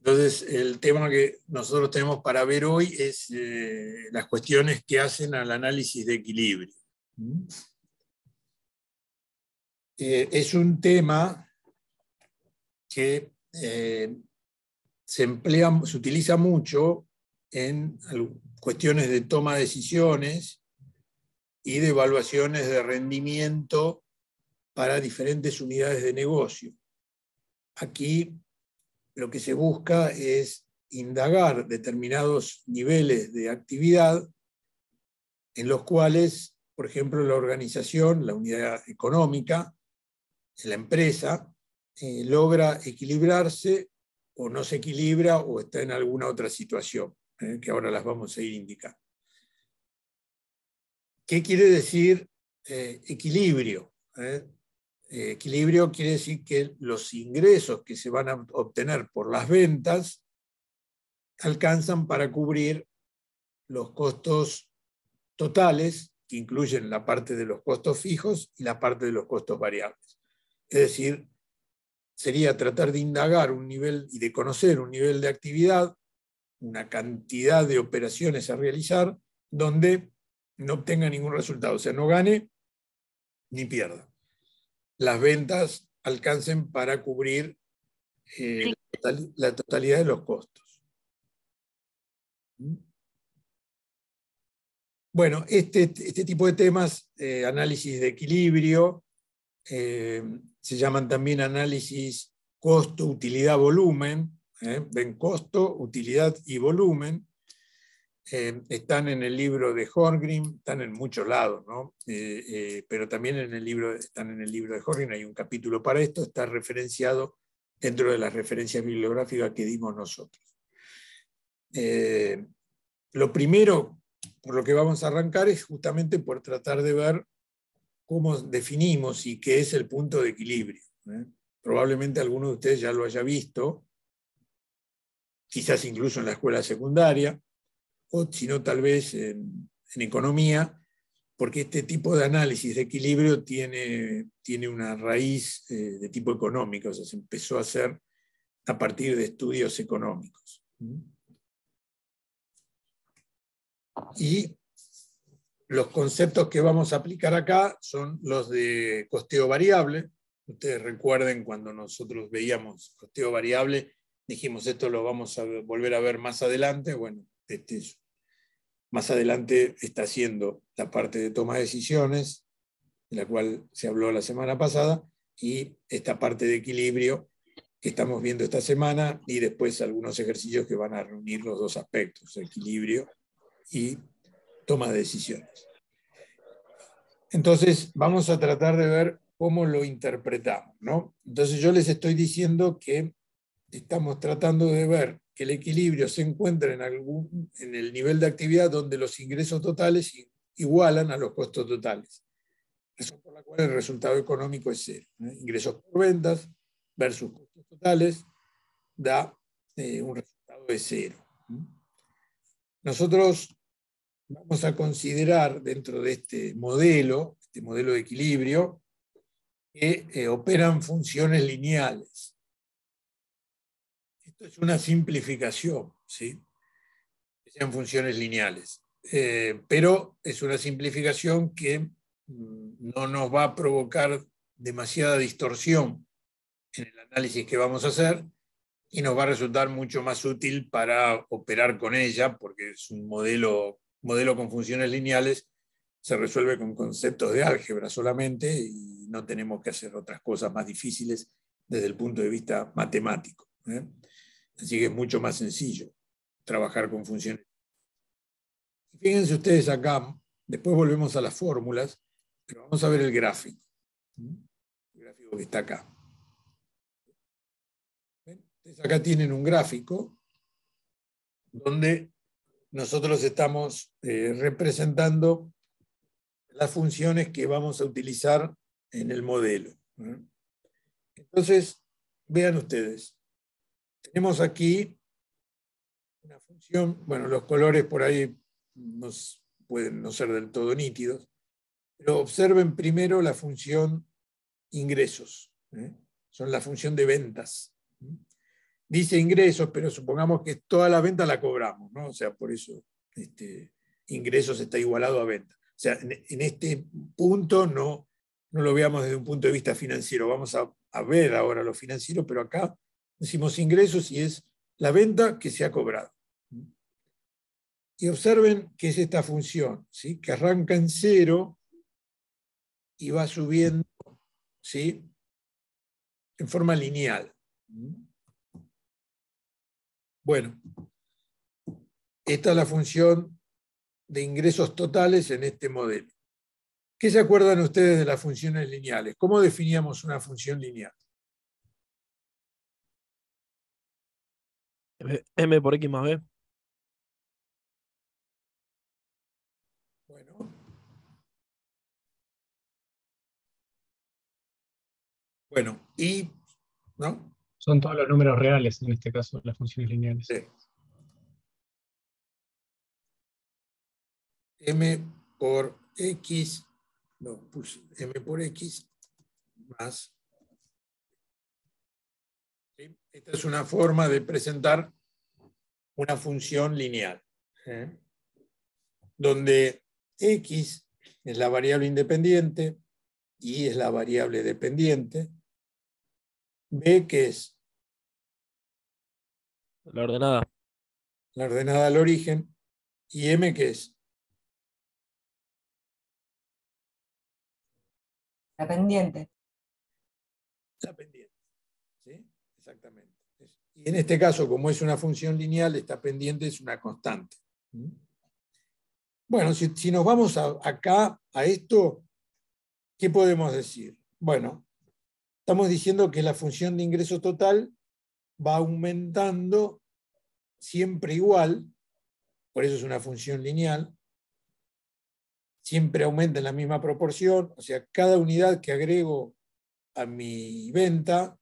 Entonces, el tema que nosotros tenemos para ver hoy es las cuestiones que hacen al análisis de equilibrio. Es un tema que se utiliza mucho en cuestiones de toma de decisiones y de evaluaciones de rendimiento para diferentes unidades de negocio. Aquí lo que se busca es indagar determinados niveles de actividad en los cuales, por ejemplo, la organización, la unidad económica, la empresa, logra equilibrarse o no se equilibra o está en alguna otra situación, que ahora las vamos a ir indicando. ¿Qué quiere decir equilibrio? Equilibrio quiere decir que los ingresos que se van a obtener por las ventas alcanzan para cubrir los costos totales, que incluyen la parte de los costos fijos y la parte de los costos variables. Es decir, sería tratar de indagar un nivel y de conocer un nivel de actividad, una cantidad de operaciones a realizar, donde no obtenga ningún resultado, o sea, no gane ni pierda. Las ventas alcancen para cubrir la totalidad de los costos. Bueno, este tipo de temas, análisis de equilibrio, se llaman también análisis costo, utilidad, volumen. Ven costo, utilidad y volumen. Están en el libro de Horngrim, están en muchos lados, ¿no? Pero también están en el libro de Horngrim, hay un capítulo para esto, está referenciado dentro de las referencias bibliográficas que dimos nosotros. Lo primero por lo que vamos a arrancar es justamente por tratar de ver cómo definimos y qué es el punto de equilibrio. Probablemente alguno de ustedes ya lo haya visto, quizás incluso en la escuela secundaria, o si no tal vez en economía, porque este tipo de análisis de equilibrio tiene una raíz de tipo económico, o sea, se empezó a hacer a partir de estudios económicos. Y los conceptos que vamos a aplicar acá son los de costeo variable. Ustedes recuerden cuando nosotros veíamos costeo variable, dijimos esto lo vamos a volver a ver más adelante. Bueno, más adelante está haciendo la parte de toma de decisiones, de la cual se habló la semana pasada, y esta parte de equilibrio que estamos viendo esta semana, y después algunos ejercicios que van a reunir los dos aspectos, equilibrio y toma de decisiones. Entonces, vamos a tratar de ver cómo lo interpretamos, ¿no? Entonces, yo les estoy diciendo que estamos tratando de ver que el equilibrio se encuentra en el nivel de actividad donde los ingresos totales igualan a los costos totales. Razón por la cual el resultado económico es cero. Ingresos por ventas versus costos totales da un resultado de cero. Nosotros vamos a considerar dentro de este modelo de equilibrio, que operan funciones lineales. Esto es una simplificación, ¿sí? Que sean funciones lineales. Pero es una simplificación que no nos va a provocar demasiada distorsión en el análisis que vamos a hacer y nos va a resultar mucho más útil para operar con ella, porque es un modelo con funciones lineales, se resuelve con conceptos de álgebra solamente y no tenemos que hacer otras cosas más difíciles desde el punto de vista matemático. Así que es mucho más sencillo trabajar con funciones. Fíjense ustedes acá, después volvemos a las fórmulas, pero vamos a ver el gráfico. El gráfico que está acá. Entonces acá tienen un gráfico donde nosotros estamos representando las funciones que vamos a utilizar en el modelo. Entonces, vean ustedes, tenemos aquí una función, bueno, los colores por ahí pueden no ser del todo nítidos, pero observen primero la función ingresos, son la función de ventas. dice ingresos, pero supongamos que toda la venta la cobramos, ¿no? O sea, por eso ingresos está igualado a venta. O sea, en este punto no lo veamos desde un punto de vista financiero. Vamos a ver ahora lo financiero, pero acá decimos ingresos y es la venta que se ha cobrado. Y observen que es esta función, ¿sí? Que arranca en 0 y va subiendo, ¿sí? En forma lineal. Bueno, esta es la función de ingresos totales en este modelo. ¿Qué se acuerdan ustedes de las funciones lineales? ¿Cómo definíamos una función lineal? M por X más B. Bueno, y, ¿no? Son todos los números reales, en este caso, las funciones lineales. Sí. M por X, no, puse M por X más. ¿Sí? Esta es una forma de presentar una función lineal, donde X es la variable independiente, Y es la variable dependiente, B que es La ordenada. la ordenada al origen, y M que es La pendiente. la pendiente. ¿Sí? Exactamente. Y en este caso, como es una función lineal, esta pendiente es una constante. Bueno, si nos vamos acá a esto, ¿qué podemos decir? Bueno, estamos diciendo que la función de ingreso total va aumentando siempre igual, por eso es una función lineal, siempre aumenta en la misma proporción, o sea, cada unidad que agrego a mi venta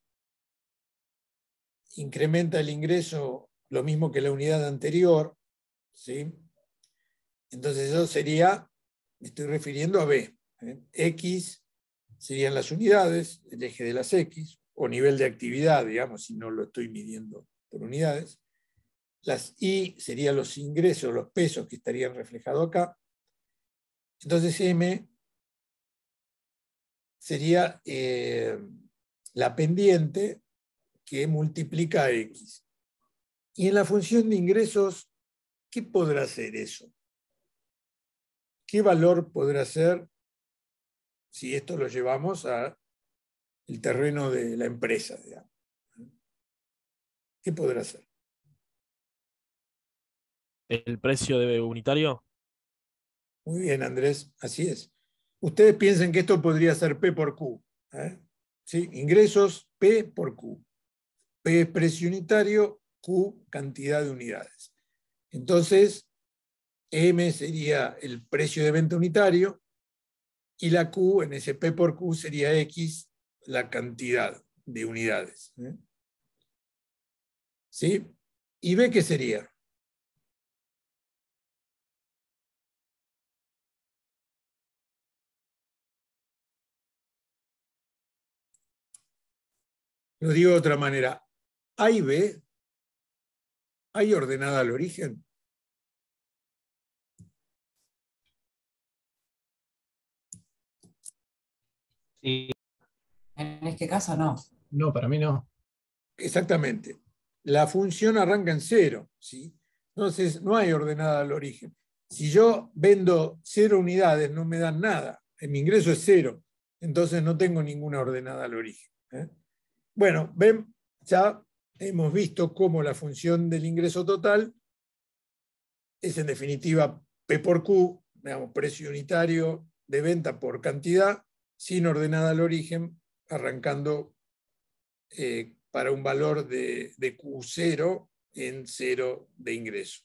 incrementa el ingreso lo mismo que la unidad anterior, ¿sí? Entonces eso sería, me estoy refiriendo a B. X serían las unidades, el eje de las X, o nivel de actividad, digamos, si no lo estoy midiendo por unidades. Las Y serían los ingresos, los pesos que estarían reflejados acá. Entonces M sería la pendiente que multiplica a X. Y en la función de ingresos, ¿qué podrá ser eso? ¿Qué valor podrá ser si esto lo llevamos al terreno de la empresa, digamos? ¿Qué podrá ser? El precio de unitario. Muy bien, Andrés, así es. Ustedes piensen que esto podría ser P por Q. ¿Sí? Ingresos P por Q. P es precio unitario, Q cantidad de unidades. Entonces, M sería el precio de venta unitario y la Q en ese P por Q sería X, la cantidad de unidades. ¿Sí? ¿Y B qué sería? Lo digo de otra manera. ¿A y B? ¿Hay ordenada al origen? Sí. En este caso no. No, para mí no. Exactamente. La función arranca en 0, ¿sí? Entonces no hay ordenada al origen. Si yo vendo 0 unidades, no me dan nada. Mi ingreso es 0. Entonces no tengo ninguna ordenada al origen. Bueno, ven, ya hemos visto cómo la función del ingreso total es en definitiva P por Q, digamos, precio unitario de venta por cantidad, sin ordenada al origen, arrancando para un valor de Q0 en 0 de ingreso.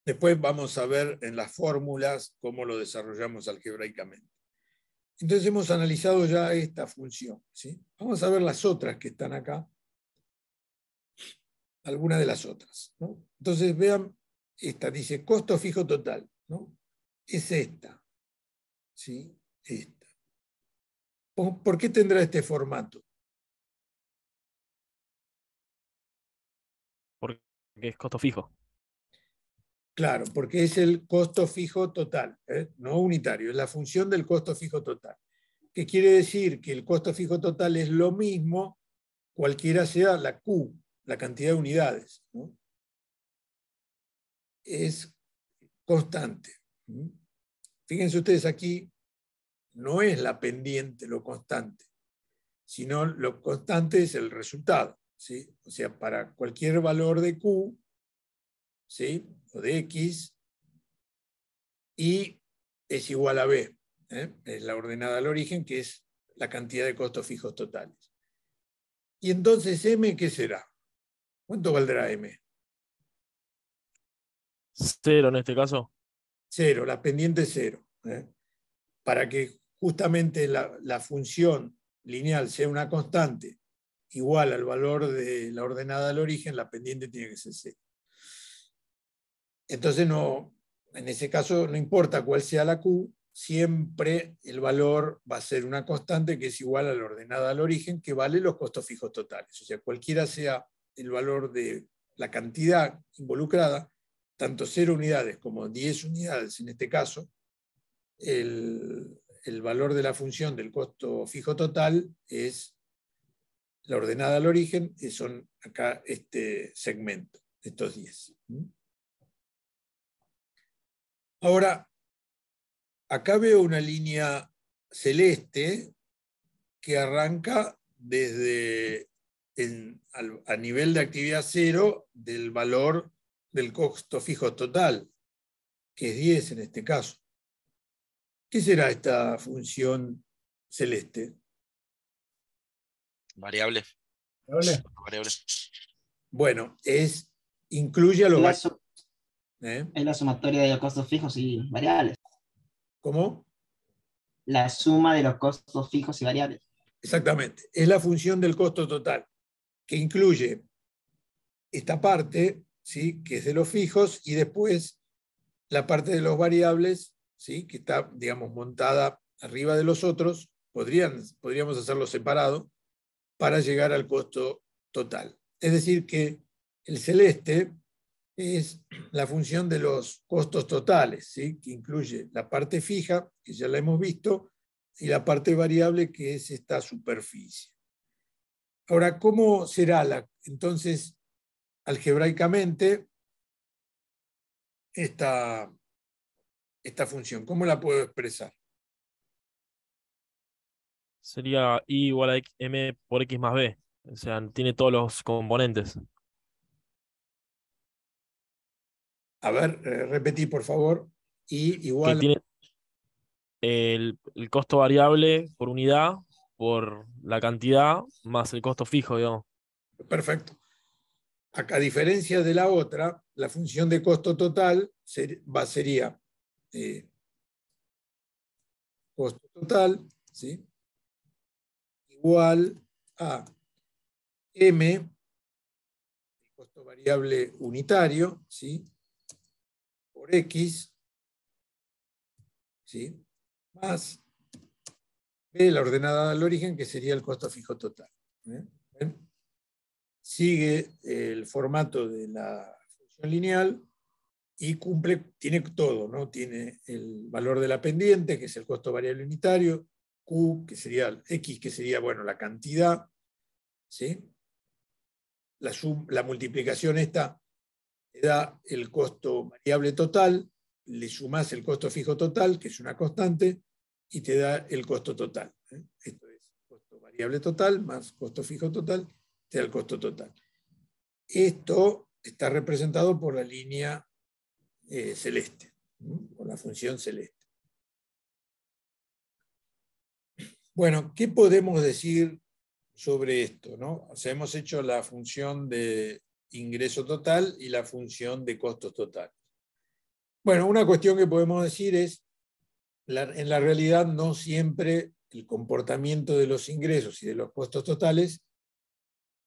Después vamos a ver en las fórmulas cómo lo desarrollamos algebraicamente. Entonces hemos analizado ya esta función, ¿sí? Vamos a ver las otras que están acá, algunas de las otras, ¿no? Entonces vean, esta dice costo fijo total, ¿no? Es esta, ¿sí? Esta. ¿Por qué tendrá este formato? que es costo fijo. Claro, porque es el costo fijo total, no unitario, es la función del costo fijo total. ¿Qué quiere decir? Que el costo fijo total es lo mismo, cualquiera sea la Q, la cantidad de unidades, ¿no? Es constante. Fíjense ustedes aquí, no es la pendiente lo constante, sino lo constante es el resultado, ¿sí? O sea, para cualquier valor de Q, ¿sí? O de X, y es igual a B, es la ordenada al origen, que es la cantidad de costos fijos totales. Y entonces M, ¿qué será? ¿Cuánto valdrá M? 0 en este caso. 0, la pendiente es 0. Para que justamente la función lineal sea una constante igual al valor de la ordenada al origen, la pendiente tiene que ser 0. Entonces, en ese caso, no importa cuál sea la Q, siempre el valor va a ser una constante que es igual a la ordenada al origen, que vale los costos fijos totales. O sea, cualquiera sea el valor de la cantidad involucrada, tanto 0 unidades como 10 unidades en este caso, el valor de la función del costo fijo total es la ordenada al origen, que son acá este segmento, estos 10. Ahora, acá veo una línea celeste que arranca desde a nivel de actividad 0 del valor del costo fijo total, que es 10 en este caso. ¿Qué será esta función celeste? Variable. ¿Vale? Variable. Bueno, incluye a los La, variables. su- es la sumatoria de los costos fijos y variables. ¿Cómo? La suma de los costos fijos y variables. Exactamente. Es la función del costo total, que incluye esta parte, ¿sí? Que es de los fijos, y después la parte de los variables, ¿sí? Que está, digamos, montada arriba de los otros. Podríamos hacerlo separado para llegar al costo total. Es decir, que el celeste es la función de los costos totales, ¿sí? Que incluye la parte fija, que ya la hemos visto, y la parte variable, que es esta superficie. Ahora, ¿cómo será entonces, algebraicamente, esta función? ¿Cómo la puedo expresar? Sería I igual a M por X más B. O sea, tiene todos los componentes. A ver, repetí, por favor. Y Que igual, tiene el costo variable por unidad, por la cantidad, más el costo fijo, digamos. perfecto. Acá, a diferencia de la otra, la función de costo total sería costo total, ¿sí? Igual a M, el costo variable unitario, ¿sí? Por X, ¿sí? Más B, la ordenada al origen, que sería el costo fijo total. ¿Ven? Sigue el formato de la función lineal y tiene todo, ¿no? Tiene el valor de la pendiente, que es el costo variable unitario, Q, que sería X, que sería, bueno, la cantidad, ¿sí? La multiplicación esta te da el costo variable total, le sumás el costo fijo total, que es una constante, y te da el costo total. Esto es costo variable total más costo fijo total, te da el costo total. Esto está representado por la línea celeste, por la función celeste. Bueno, ¿qué podemos decir sobre esto, ¿no? O sea, hemos hecho la función de ingreso total y la función de costos totales. Bueno, una cuestión que podemos decir es, en la realidad no siempre el comportamiento de los ingresos y de los costos totales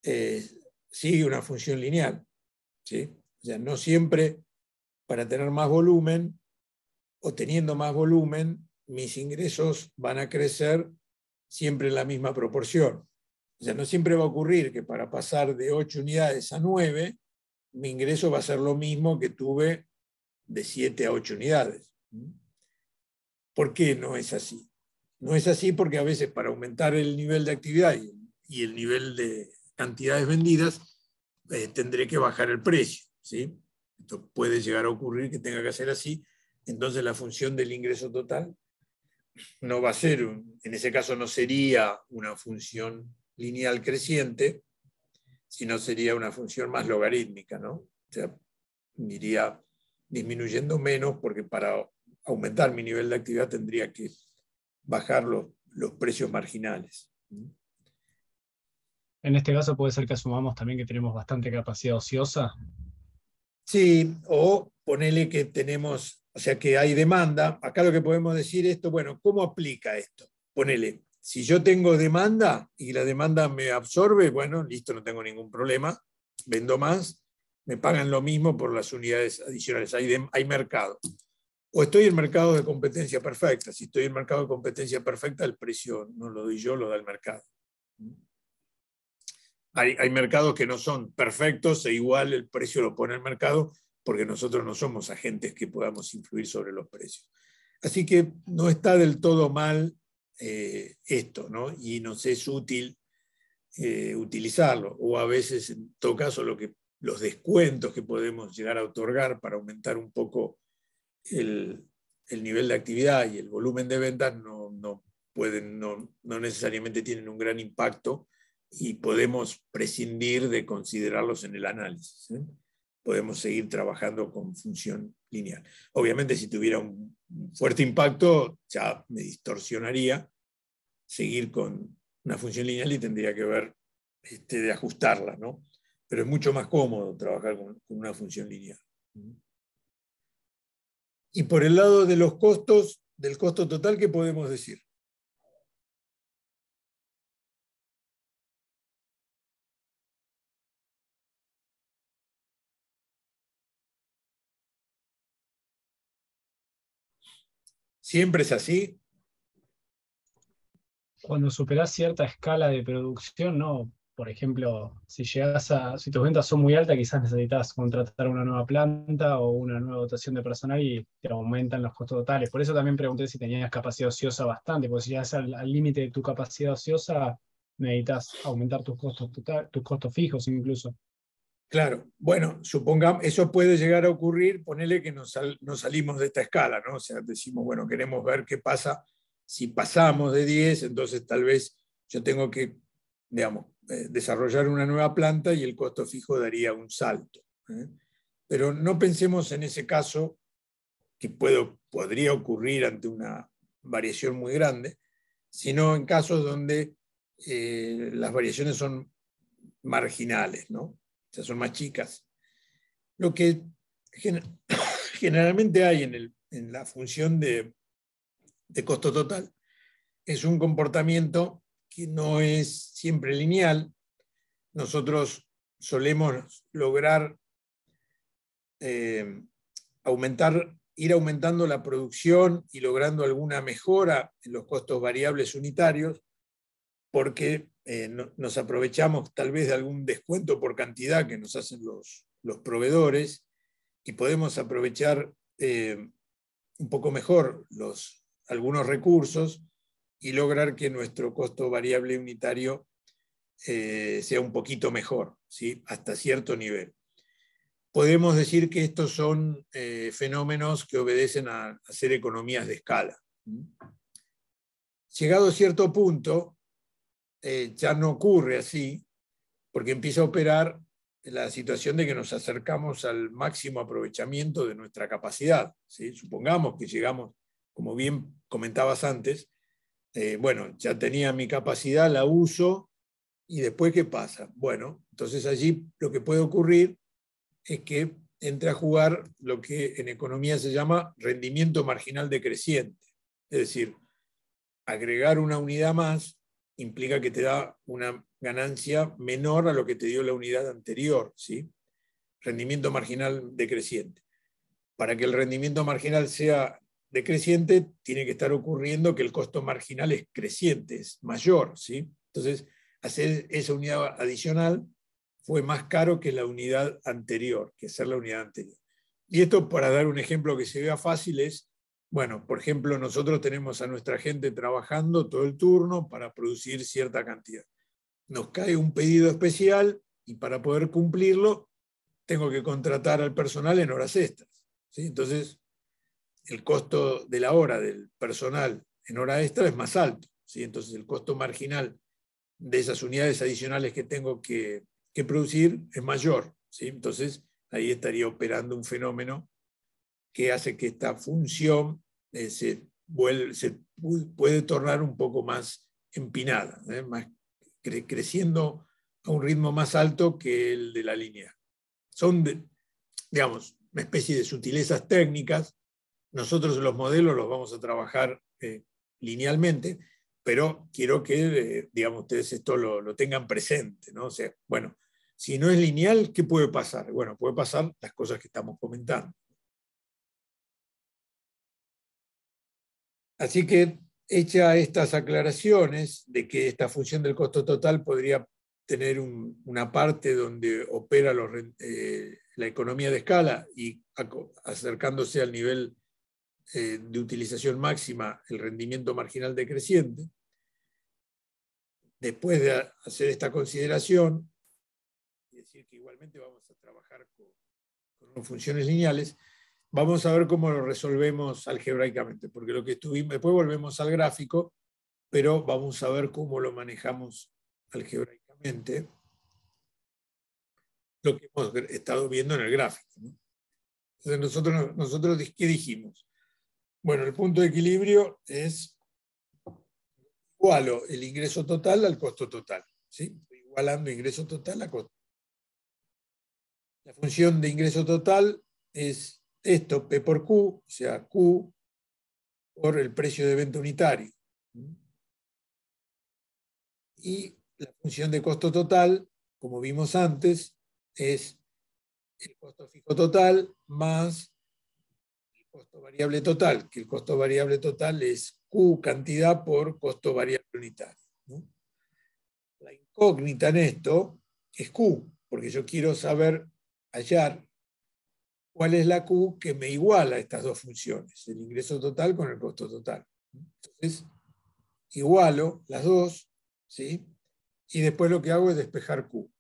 sigue una función lineal, ¿sí? O sea, no siempre para tener más volumen o teniendo más volumen, mis ingresos van a crecer siempre en la misma proporción. O sea, no siempre va a ocurrir que para pasar de 8 unidades a 9, mi ingreso va a ser lo mismo que tuve de 7 a 8 unidades. ¿Por qué no es así? No es así porque a veces para aumentar el nivel de actividad y el nivel de cantidades vendidas, tendré que bajar el precio, ¿sí? Esto puede llegar a ocurrir que tenga que hacer así. Entonces la función del ingreso total no va a ser, en ese caso no sería una función lineal creciente, sino sería una función más logarítmica, ¿no? O sea, iría disminuyendo menos porque para aumentar mi nivel de actividad tendría que bajar los precios marginales. En este caso puede ser que asumamos también que tenemos bastante capacidad ociosa. Sí, o ponele que tenemos, o sea que hay demanda. Acá lo que podemos decir es esto, bueno, ¿cómo aplica esto? Ponele, si yo tengo demanda y la demanda me absorbe, bueno, listo, no tengo ningún problema, vendo más, me pagan lo mismo por las unidades adicionales, hay mercado. O estoy en mercado de competencia perfecta. Si estoy en mercado de competencia perfecta, el precio no lo doy yo, lo da el mercado. Hay mercados que no son perfectos e igual el precio lo pone el mercado porque nosotros no somos agentes que podamos influir sobre los precios. Así que no está del todo mal esto, ¿no? Y nos es útil utilizarlo. O a veces, en todo caso, los descuentos que podemos llegar a otorgar para aumentar un poco el nivel de actividad y el volumen de ventas no necesariamente tienen un gran impacto y podemos prescindir de considerarlos en el análisis. Podemos seguir trabajando con función lineal. Obviamente, si tuviera un fuerte impacto, ya me distorsionaría seguir con una función lineal y tendría que ver de ajustarla, ¿no? Pero es mucho más cómodo trabajar con una función lineal. Y por el lado de los costos, del costo total, ¿qué podemos decir? ¿Siempre es así? Cuando superás cierta escala de producción, ¿no? Por ejemplo, si tus ventas son muy altas, quizás necesitas contratar una nueva planta o una nueva dotación de personal y te aumentan los costos totales. Por eso también pregunté si tenías capacidad ociosa bastante, porque si llegas al límite de tu capacidad ociosa, necesitas aumentar tus costos tus costos fijos incluso. Claro, bueno, supongamos, eso puede llegar a ocurrir, ponele que nos salimos de esta escala, ¿no? O sea, decimos, bueno, queremos ver qué pasa si pasamos de 10, entonces tal vez yo tengo que, digamos, desarrollar una nueva planta y el costo fijo daría un salto. Pero no pensemos en ese caso que podría ocurrir ante una variación muy grande, sino en casos donde las variaciones son marginales, ¿no? O sea, son más chicas. Lo que generalmente hay en la función de costo total es un comportamiento que no es siempre lineal. Nosotros solemos lograr ir aumentando la producción y logrando alguna mejora en los costos variables unitarios porque nos aprovechamos tal vez de algún descuento por cantidad que nos hacen los proveedores y podemos aprovechar un poco mejor algunos recursos y lograr que nuestro costo variable unitario sea un poquito mejor, ¿sí? Hasta cierto nivel. Podemos decir que estos son fenómenos que obedecen a hacer economías de escala. Llegado a cierto punto, ya no ocurre así, porque empieza a operar la situación de que nos acercamos al máximo aprovechamiento de nuestra capacidad, ¿sí? Supongamos que llegamos, como bien comentabas antes, bueno, ya tenía mi capacidad, la uso, y después, ¿qué pasa? Bueno, entonces allí lo que puede ocurrir es que entra a jugar lo que en economía se llama rendimiento marginal decreciente. Es decir, agregar una unidad más implica que te da una ganancia menor a lo que te dio la unidad anterior, ¿sí? Rendimiento marginal decreciente. Para que el rendimiento marginal sea decreciente, tiene que estar ocurriendo que el costo marginal es creciente, es mayor, ¿sí? Entonces, hacer esa unidad adicional fue más caro que la unidad anterior, que ser la unidad anterior. Y esto, para dar un ejemplo que se vea fácil, es, bueno, por ejemplo, nosotros tenemos a nuestra gente trabajando todo el turno para producir cierta cantidad. Nos cae un pedido especial y para poder cumplirlo tengo que contratar al personal en horas extras, ¿sí? Entonces, el costo de la hora del personal en hora extra es más alto, ¿sí? Entonces, el costo marginal de esas unidades adicionales que tengo que producir es mayor, ¿sí? Entonces, ahí estaría operando un fenómeno que hace que esta función se puede tornar un poco más empinada, más, creciendo a un ritmo más alto que el de la línea. Son, digamos, una especie de sutilezas técnicas. Nosotros los modelos los vamos a trabajar linealmente, pero quiero que, digamos, ustedes esto lo tengan presente, ¿no? O sea, bueno, si no es lineal, ¿qué puede pasar? Bueno, puede pasar las cosas que estamos comentando. Así que, hecha estas aclaraciones de que esta función del costo total podría tener una parte donde opera la economía de escala y acercándose al nivel de utilización máxima, el rendimiento marginal decreciente. Después de hacer esta consideración, y decir que igualmente vamos a trabajar con funciones lineales, vamos a ver cómo lo resolvemos algebraicamente, porque lo que estuvimos, después volvemos al gráfico, pero vamos a ver cómo lo manejamos algebraicamente, lo que hemos estado viendo en el gráfico, ¿no? Entonces nosotros, ¿qué dijimos? Bueno, el punto de equilibrio es igualo el ingreso total al costo total, ¿sí? Igualando ingreso total a costo. La función de ingreso total es esto, P por Q, o sea, Q por el precio de venta unitario. Y la función de costo total, como vimos antes, es el costo fijo total más el costo variable total, que el costo variable total es Q cantidad por costo variable unitario, ¿no? La incógnita en esto es Q, porque yo quiero hallar cuál es la Q que me iguala a estas dos funciones, el ingreso total con el costo total. Entonces, igualo las dos, ¿sí? Y después lo que hago es despejar Q.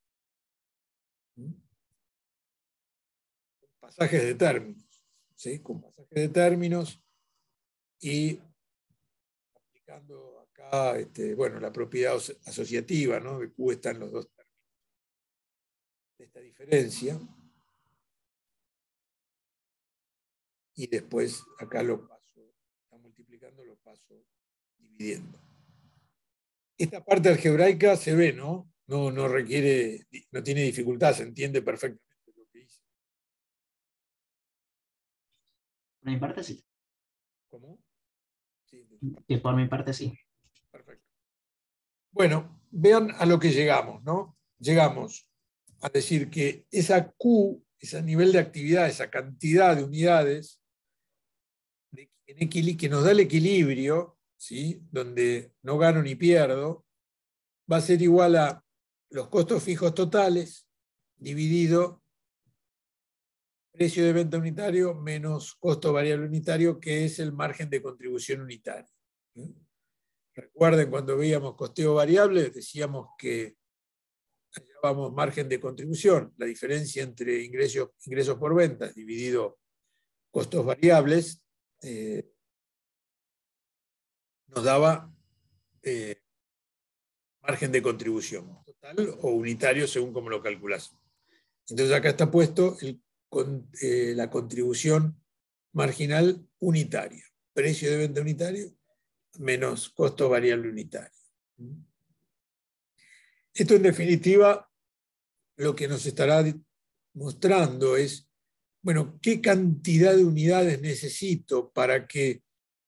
Pasajes de términos, ¿sí? Con pasajes de términos y aplicando acá bueno, la propiedad asociativa, ¿no? De Q está en los dos términos de esta diferencia. Y después acá lo paso, está multiplicando, lo paso dividiendo. Esta parte algebraica se ve, ¿no? No requiere, no tiene dificultad, se entiende perfectamente lo que hice. Por mi parte sí. ¿Cómo? Sí, que por mi parte sí. Perfecto. Bueno, vean a lo que llegamos, ¿no? Llegamos a decir que esa Q, ese nivel de actividad, esa cantidad de unidades que nos da el equilibrio, ¿sí? Donde no gano ni pierdo, va a ser igual a los costos fijos totales dividido precio de venta unitario menos costo variable unitario, que es el margen de contribución unitario. Recuerden, cuando veíamos costeo variable, decíamos que hallábamos margen de contribución, la diferencia entre ingresos por ventas dividido costos variables, nos daba margen de contribución, total o unitario según como lo calculas. Entonces acá está puesto la contribución marginal unitaria, precio de venta unitario menos costo variable unitario. Esto en definitiva lo que nos estará mostrando es, bueno, qué cantidad de unidades necesito para que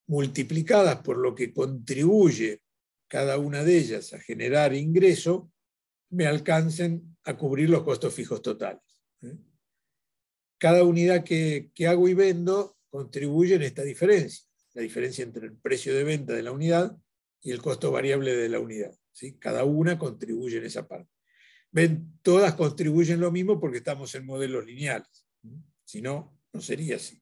multiplicadas por lo que contribuye cada una de ellas a generar ingreso, me alcancen a cubrir los costos fijos totales. Cada unidad que hago y vendo contribuye en esta diferencia, la diferencia entre el precio de venta de la unidad y el costo variable de la unidad, ¿sí? Cada una contribuye en esa parte. ¿Ven? Todas contribuyen lo mismo porque estamos en modelos lineales. Si no, no sería así.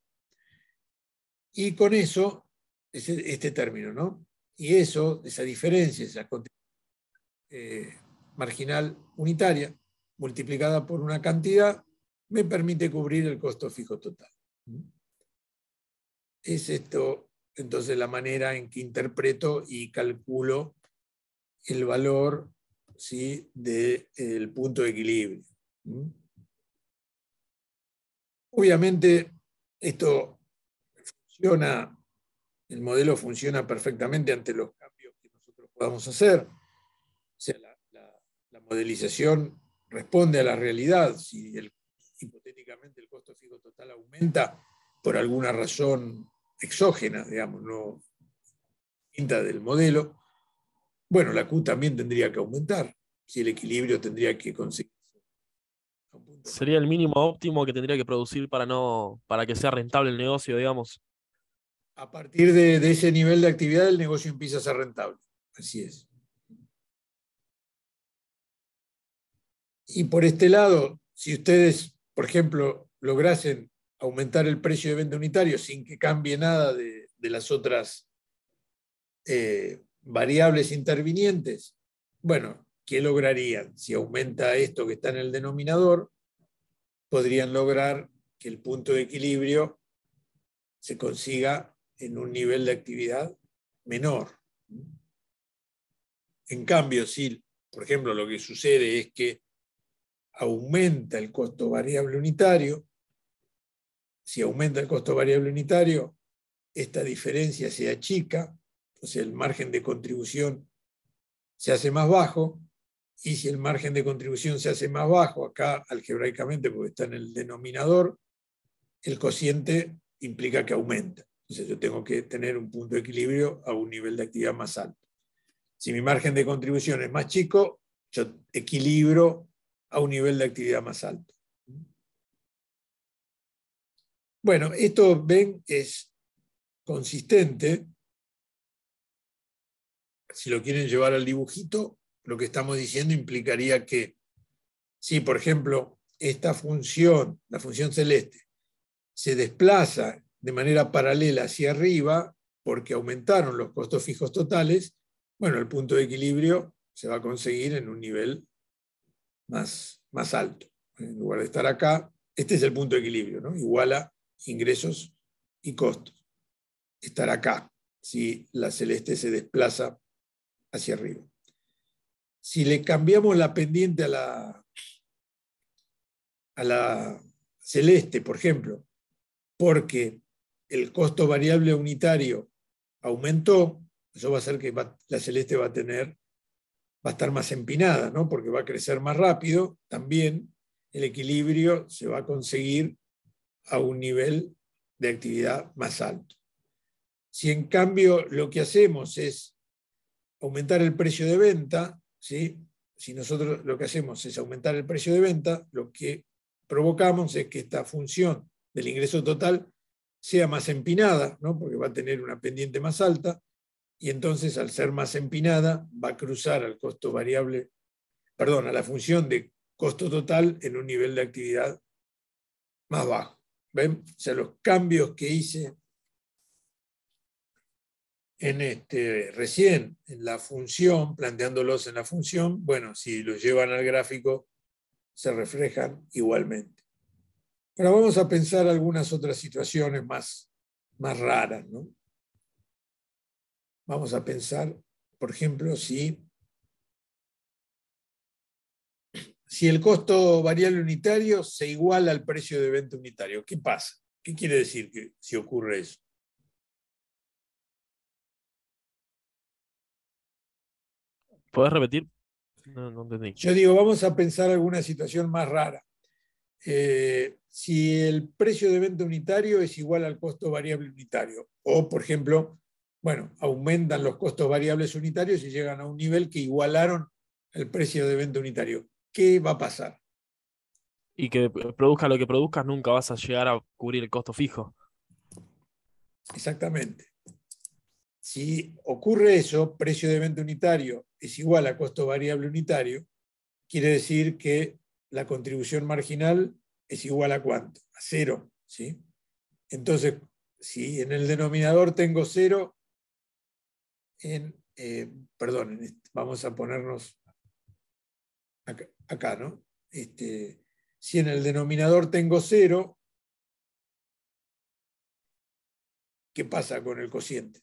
Y con eso, este término, ¿no? Y eso, esa diferencia, esa marginal unitaria, multiplicada por una cantidad, me permite cubrir el costo fijo total. Es esto, entonces, la manera en que interpreto y calculo el valor, ¿sí?, del punto de equilibrio. Obviamente, esto funciona, el modelo funciona perfectamente ante los cambios que nosotros podamos hacer. O sea, la modelización responde a la realidad. Si hipotéticamente el costo fijo total aumenta por alguna razón exógena, digamos, no distinta del modelo, bueno, la Q también tendría que aumentar, si el equilibrio tendría que conseguirse. Sería el mínimo óptimo que tendría que producir para que sea rentable el negocio, digamos. A partir de ese nivel de actividad, el negocio empieza a ser rentable. Así es. Y por este lado, si ustedes, por ejemplo, lograsen aumentar el precio de venta unitario sin que cambie nada de las otras variables intervinientes, bueno, ¿qué lograrían? Si aumenta esto que está en el denominador, podrían lograr que el punto de equilibrio se consiga en un nivel de actividad menor. En cambio, si, por ejemplo, lo que sucede es que aumenta el costo variable unitario, si aumenta el costo variable unitario, esta diferencia se achica, o sea, el margen de contribución se hace más bajo, y si el margen de contribución se hace más bajo, acá algebraicamente, porque está en el denominador, el cociente implica que aumenta. Entonces yo tengo que tener un punto de equilibrio a un nivel de actividad más alto. Si mi margen de contribución es más chico, yo equilibro a un nivel de actividad más alto. Bueno, esto, ven, es consistente. Si lo quieren llevar al dibujito, lo que estamos diciendo implicaría que si, por ejemplo, esta función, la función celeste, se desplaza de manera paralela hacia arriba porque aumentaron los costos fijos totales, bueno, el punto de equilibrio se va a conseguir en un nivel más alto. En lugar de estar acá, este es el punto de equilibrio, ¿no? Iguala ingresos y costos. Estar acá, si la celeste se desplaza hacia arriba. Si le cambiamos la pendiente a la celeste, por ejemplo, porque el costo variable unitario aumentó, eso va a hacer que la celeste va a estar más empinada, ¿no? Porque va a crecer más rápido, también el equilibrio se va a conseguir a un nivel de actividad más alto. Si en cambio lo que hacemos es aumentar el precio de venta, ¿sí? Si nosotros lo que hacemos es aumentar el precio de venta, lo que provocamos es que esta función del ingreso total sea más empinada, ¿no? Porque va a tener una pendiente más alta, y entonces al ser más empinada va a cruzar al costo variable, perdón, a la función de costo total en un nivel de actividad más bajo. ¿Ven? O sea, los cambios que hice recién en la función, planteándolos en la función, bueno, si los llevan al gráfico, se reflejan igualmente. Ahora vamos a pensar algunas otras situaciones más raras, ¿no? Vamos a pensar, por ejemplo, si el costo variable unitario se iguala al precio de venta unitario. ¿Qué pasa? ¿Qué quiere decir que si ocurre eso? ¿Podés repetir? No entendí. Yo digo, vamos a pensar alguna situación más rara. Si el precio de venta unitario es igual al costo variable unitario, o, por ejemplo, bueno, aumentan los costos variables unitarios y llegan a un nivel que igualaron el precio de venta unitario. ¿Qué va a pasar? Y que produzca lo que produzcas, nunca vas a llegar a cubrir el costo fijo. Exactamente. Si ocurre eso, precio de venta unitario es igual a costo variable unitario, quiere decir que la contribución marginal es igual a ¿cuánto? A 0, ¿sí? Entonces, si en el denominador tengo 0, perdón, vamos a ponernos acá, ¿no? Si en el denominador tengo 0, ¿qué pasa con el cociente?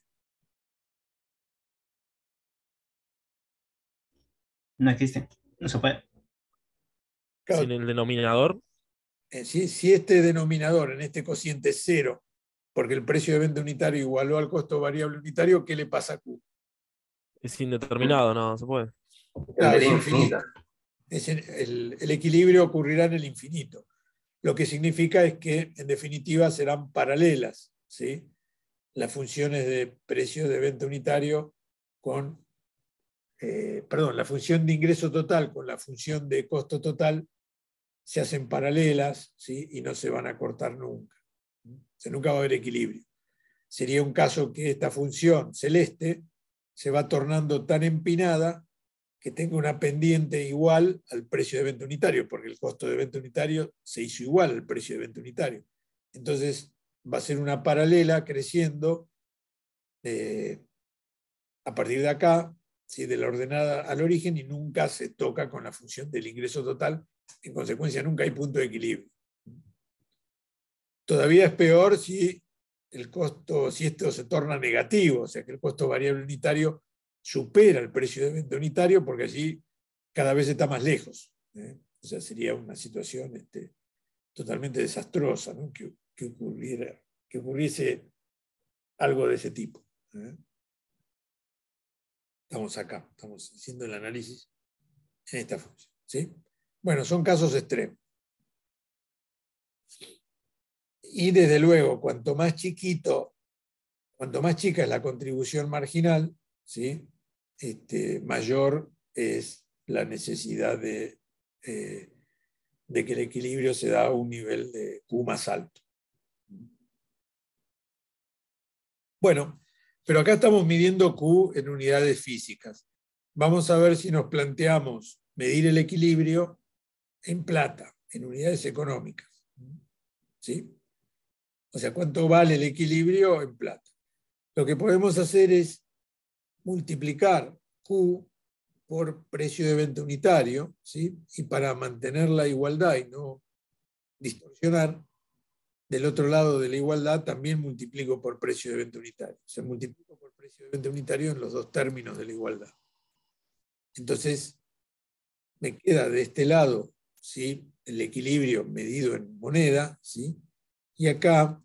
No existe. No se puede. Claro, Sin el denominador, si este denominador en este cociente es 0, porque el precio de venta unitario igualó al costo variable unitario, ¿qué le pasa a Q? es indeterminado, no se puede. Claro, es infinito. El equilibrio ocurrirá en el infinito. Lo que significa es que, en definitiva, serán paralelas, ¿sí? Las funciones de precio de venta unitario con, la función de ingreso total con la función de costo total se hacen paralelas, ¿sí? Y no se van a cortar nunca. O sea, nunca va a haber equilibrio. Sería un caso que esta función celeste se va tornando tan empinada que tenga una pendiente igual al precio de venta unitario, porque el costo de venta unitario se hizo igual al precio de venta unitario. Entonces va a ser una paralela creciendo a partir de acá, ¿sí? De la ordenada al origen, y nunca se toca con la función del ingreso total. En consecuencia, nunca hay punto de equilibrio. Todavía es peor si esto se torna negativo, o sea que el costo variable unitario supera el precio de venta unitario, porque allí cada vez está más lejos. O sea, sería una situación totalmente desastrosa, ¿no? que ocurriese algo de ese tipo. Estamos acá, estamos haciendo el análisis en esta función, ¿sí? Bueno, son casos extremos. Y desde luego, cuanto más chica es la contribución marginal, ¿sí? Mayor es la necesidad de que el equilibrio se da a un nivel de Q más alto. Bueno, pero acá estamos midiendo Q en unidades físicas. Vamos a ver si nos planteamos medir el equilibrio en plata, en unidades económicas. ¿Sí? O sea, ¿cuánto vale el equilibrio en plata? Lo que podemos hacer es multiplicar Q por precio de venta unitario, ¿sí? Y para mantener la igualdad y no distorsionar, del otro lado de la igualdad también multiplico por precio de venta unitario. O sea, multiplico por precio de venta unitario en los dos términos de la igualdad. Entonces, me queda de este lado, ¿sí? El equilibrio medido en moneda, ¿sí? Y acá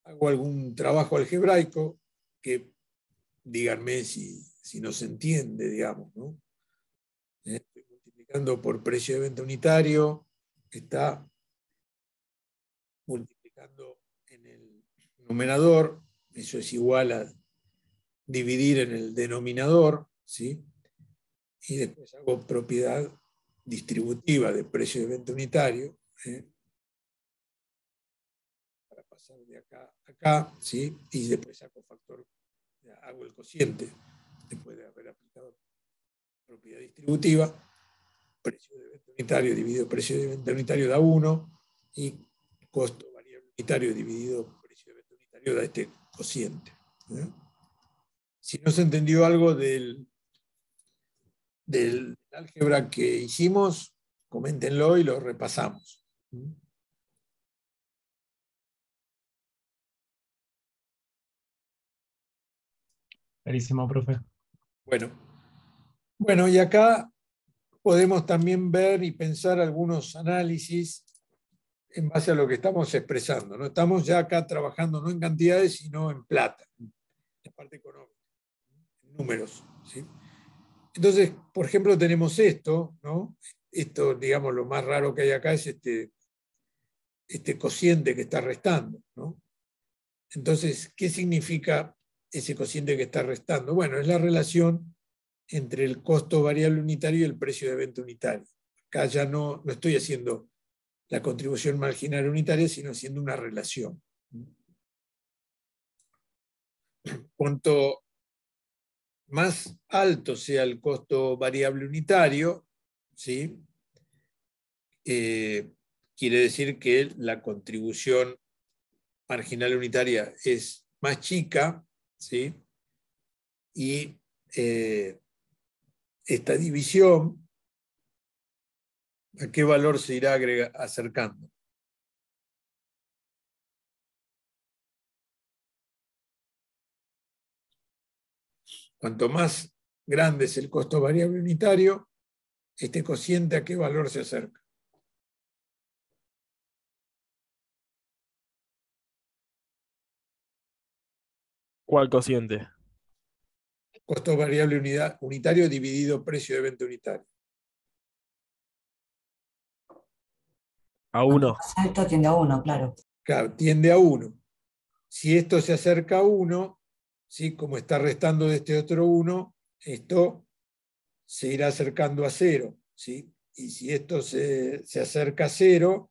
hago algún trabajo algebraico que díganme si no se entiende, digamos, ¿no? Estoy multiplicando por precio de venta unitario, está multiplicando en el numerador, eso es igual a dividir en el denominador, ¿sí? Y después hago propiedad distributiva de precio de venta unitario, para pasar de acá a acá, ¿sí? Y después hago el cociente, después de haber aplicado propiedad distributiva, precio de venta unitario dividido precio de venta unitario da 1, y costo variable unitario dividido precio de venta unitario da este cociente. Si no se entendió algo del álgebra que hicimos, coméntenlo y lo repasamos. Clarísimo, profe. Bueno, y acá podemos también ver y pensar algunos análisis en base a lo que estamos expresando, ¿no? Estamos ya acá trabajando no en cantidades, sino en plata, en la parte económica, en números, ¿sí? Entonces, por ejemplo, tenemos esto, ¿no? Esto, digamos, lo más raro que hay acá es este cociente que está restando, ¿no? Entonces, ¿qué significa ese cociente que está restando? Bueno, es la relación entre el costo variable unitario y el precio de venta unitario. Acá ya no estoy haciendo la contribución marginal unitaria, sino haciendo una relación. Cuanto más alto sea el costo variable unitario, ¿sí? Quiere decir que la contribución marginal unitaria es más chica, ¿sí? Y esta división, ¿a qué valor se irá acercando? Cuanto más grande es el costo variable unitario, este cociente ¿a qué valor se acerca? ¿Cuál cociente? Costo variable unitario dividido precio de venta unitario. A 1. Más alto tiende a 1, claro. Claro, tiende a 1. Si esto se acerca a 1, ¿sí? Como está restando de este otro 1, esto se irá acercando a 0. ¿Sí? Y si esto se acerca a 0,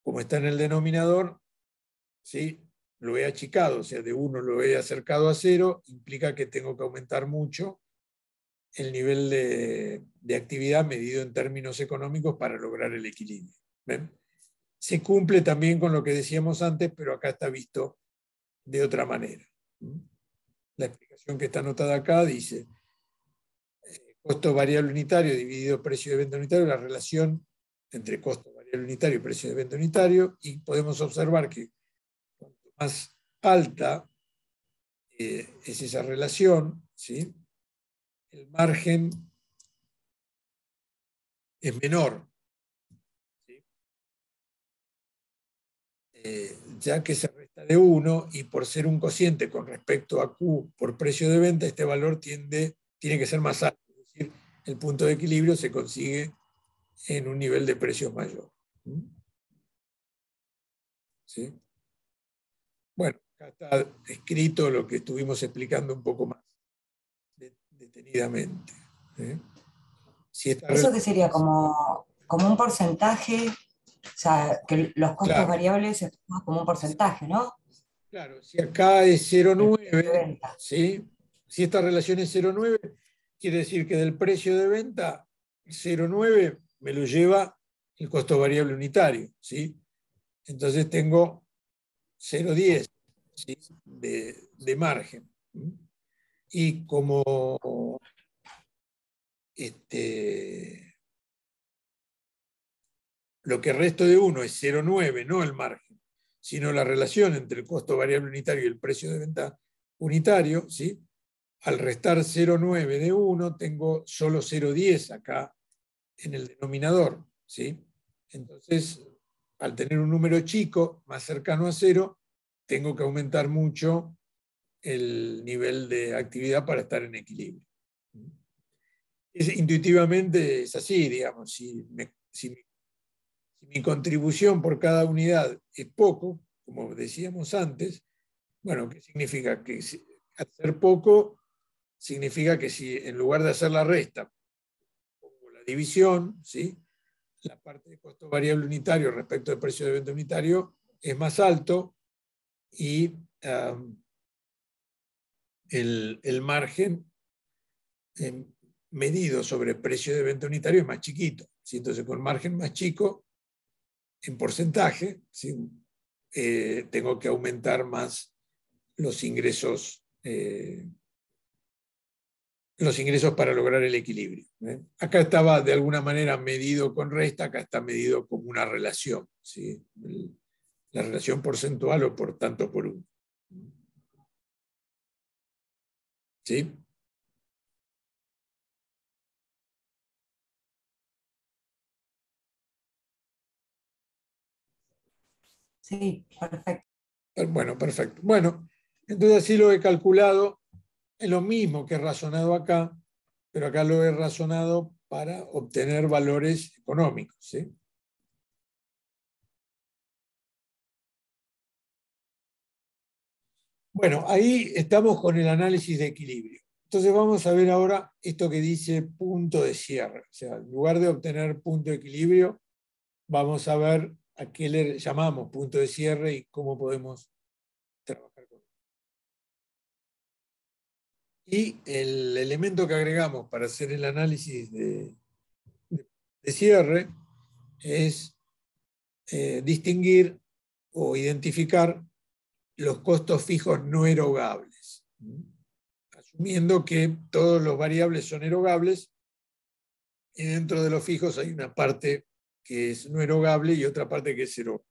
como está en el denominador, ¿sí? Lo he achicado, o sea, de 1 lo he acercado a 0, implica que tengo que aumentar mucho el nivel de actividad medido en términos económicos para lograr el equilibrio. ¿Ven? Se cumple también con lo que decíamos antes, pero acá está visto de otra manera. La explicación que está anotada acá dice costo variable unitario dividido precio de venta unitario, la relación entre costo variable unitario y precio de venta unitario, y podemos observar que cuanto más alta es esa relación, ¿sí? El margen es menor, ¿sí? Ya que se resta de 1 y por ser un cociente con respecto a Q por precio de venta, este valor tiene que ser más alto, es decir, el punto de equilibrio se consigue en un nivel de precios mayor. ¿Sí? Bueno, acá está escrito lo que estuvimos explicando un poco más detenidamente. Si ¿Eso que sería como un porcentaje? O sea, que los costos claro, variables se toman como un porcentaje, ¿no? claro, si acá es El precio de 0,9, venta. ¿sí? Si esta relación es 0,9, quiere decir que del precio de venta, 0,9 me lo lleva el costo variable unitario, ¿sí? Entonces tengo 0,10, ¿sí? de margen. Y como lo que resto de 1 es 0,9, no el margen, sino la relación entre el costo variable unitario y el precio de venta unitario, ¿sí? Al restar 0,9 de 1, tengo solo 0,10 acá en el denominador, ¿sí? Entonces, al tener un número chico, más cercano a 0, tengo que aumentar mucho el nivel de actividad para estar en equilibrio. Intuitivamente es así, digamos, si mi contribución por cada unidad es poco, como decíamos antes, bueno, ¿qué significa? Que hacer poco significa que si en lugar de hacer la resta, pongo la división, ¿sí? La parte de costo variable unitario respecto del precio de venta unitario es más alto y el margen medido sobre precio de venta unitario es más chiquito. ¿Sí? Entonces, con margen más chico, en porcentaje, ¿sí? Tengo que aumentar más los ingresos para lograr el equilibrio. Acá estaba de alguna manera medido con resta, acá está medido como una relación, ¿sí? La relación porcentual o por tanto por uno. ¿Sí? Sí, perfecto. Bueno, perfecto. Bueno, entonces así lo he calculado. Es lo mismo que he razonado acá, pero acá lo he razonado para obtener valores económicos. ¿Sí? Bueno, ahí estamos con el análisis de equilibrio. Entonces vamos a ver ahora esto que dice punto de cierre. O sea, en lugar de obtener punto de equilibrio, vamos a ver a qué le llamamos punto de cierre y cómo podemos trabajar con él. Y el elemento que agregamos para hacer el análisis de de cierre es distinguir o identificar los costos fijos no erogables, asumiendo que todos los variables son erogables y dentro de los fijos hay una parte que es no erogable y otra parte que es erogable.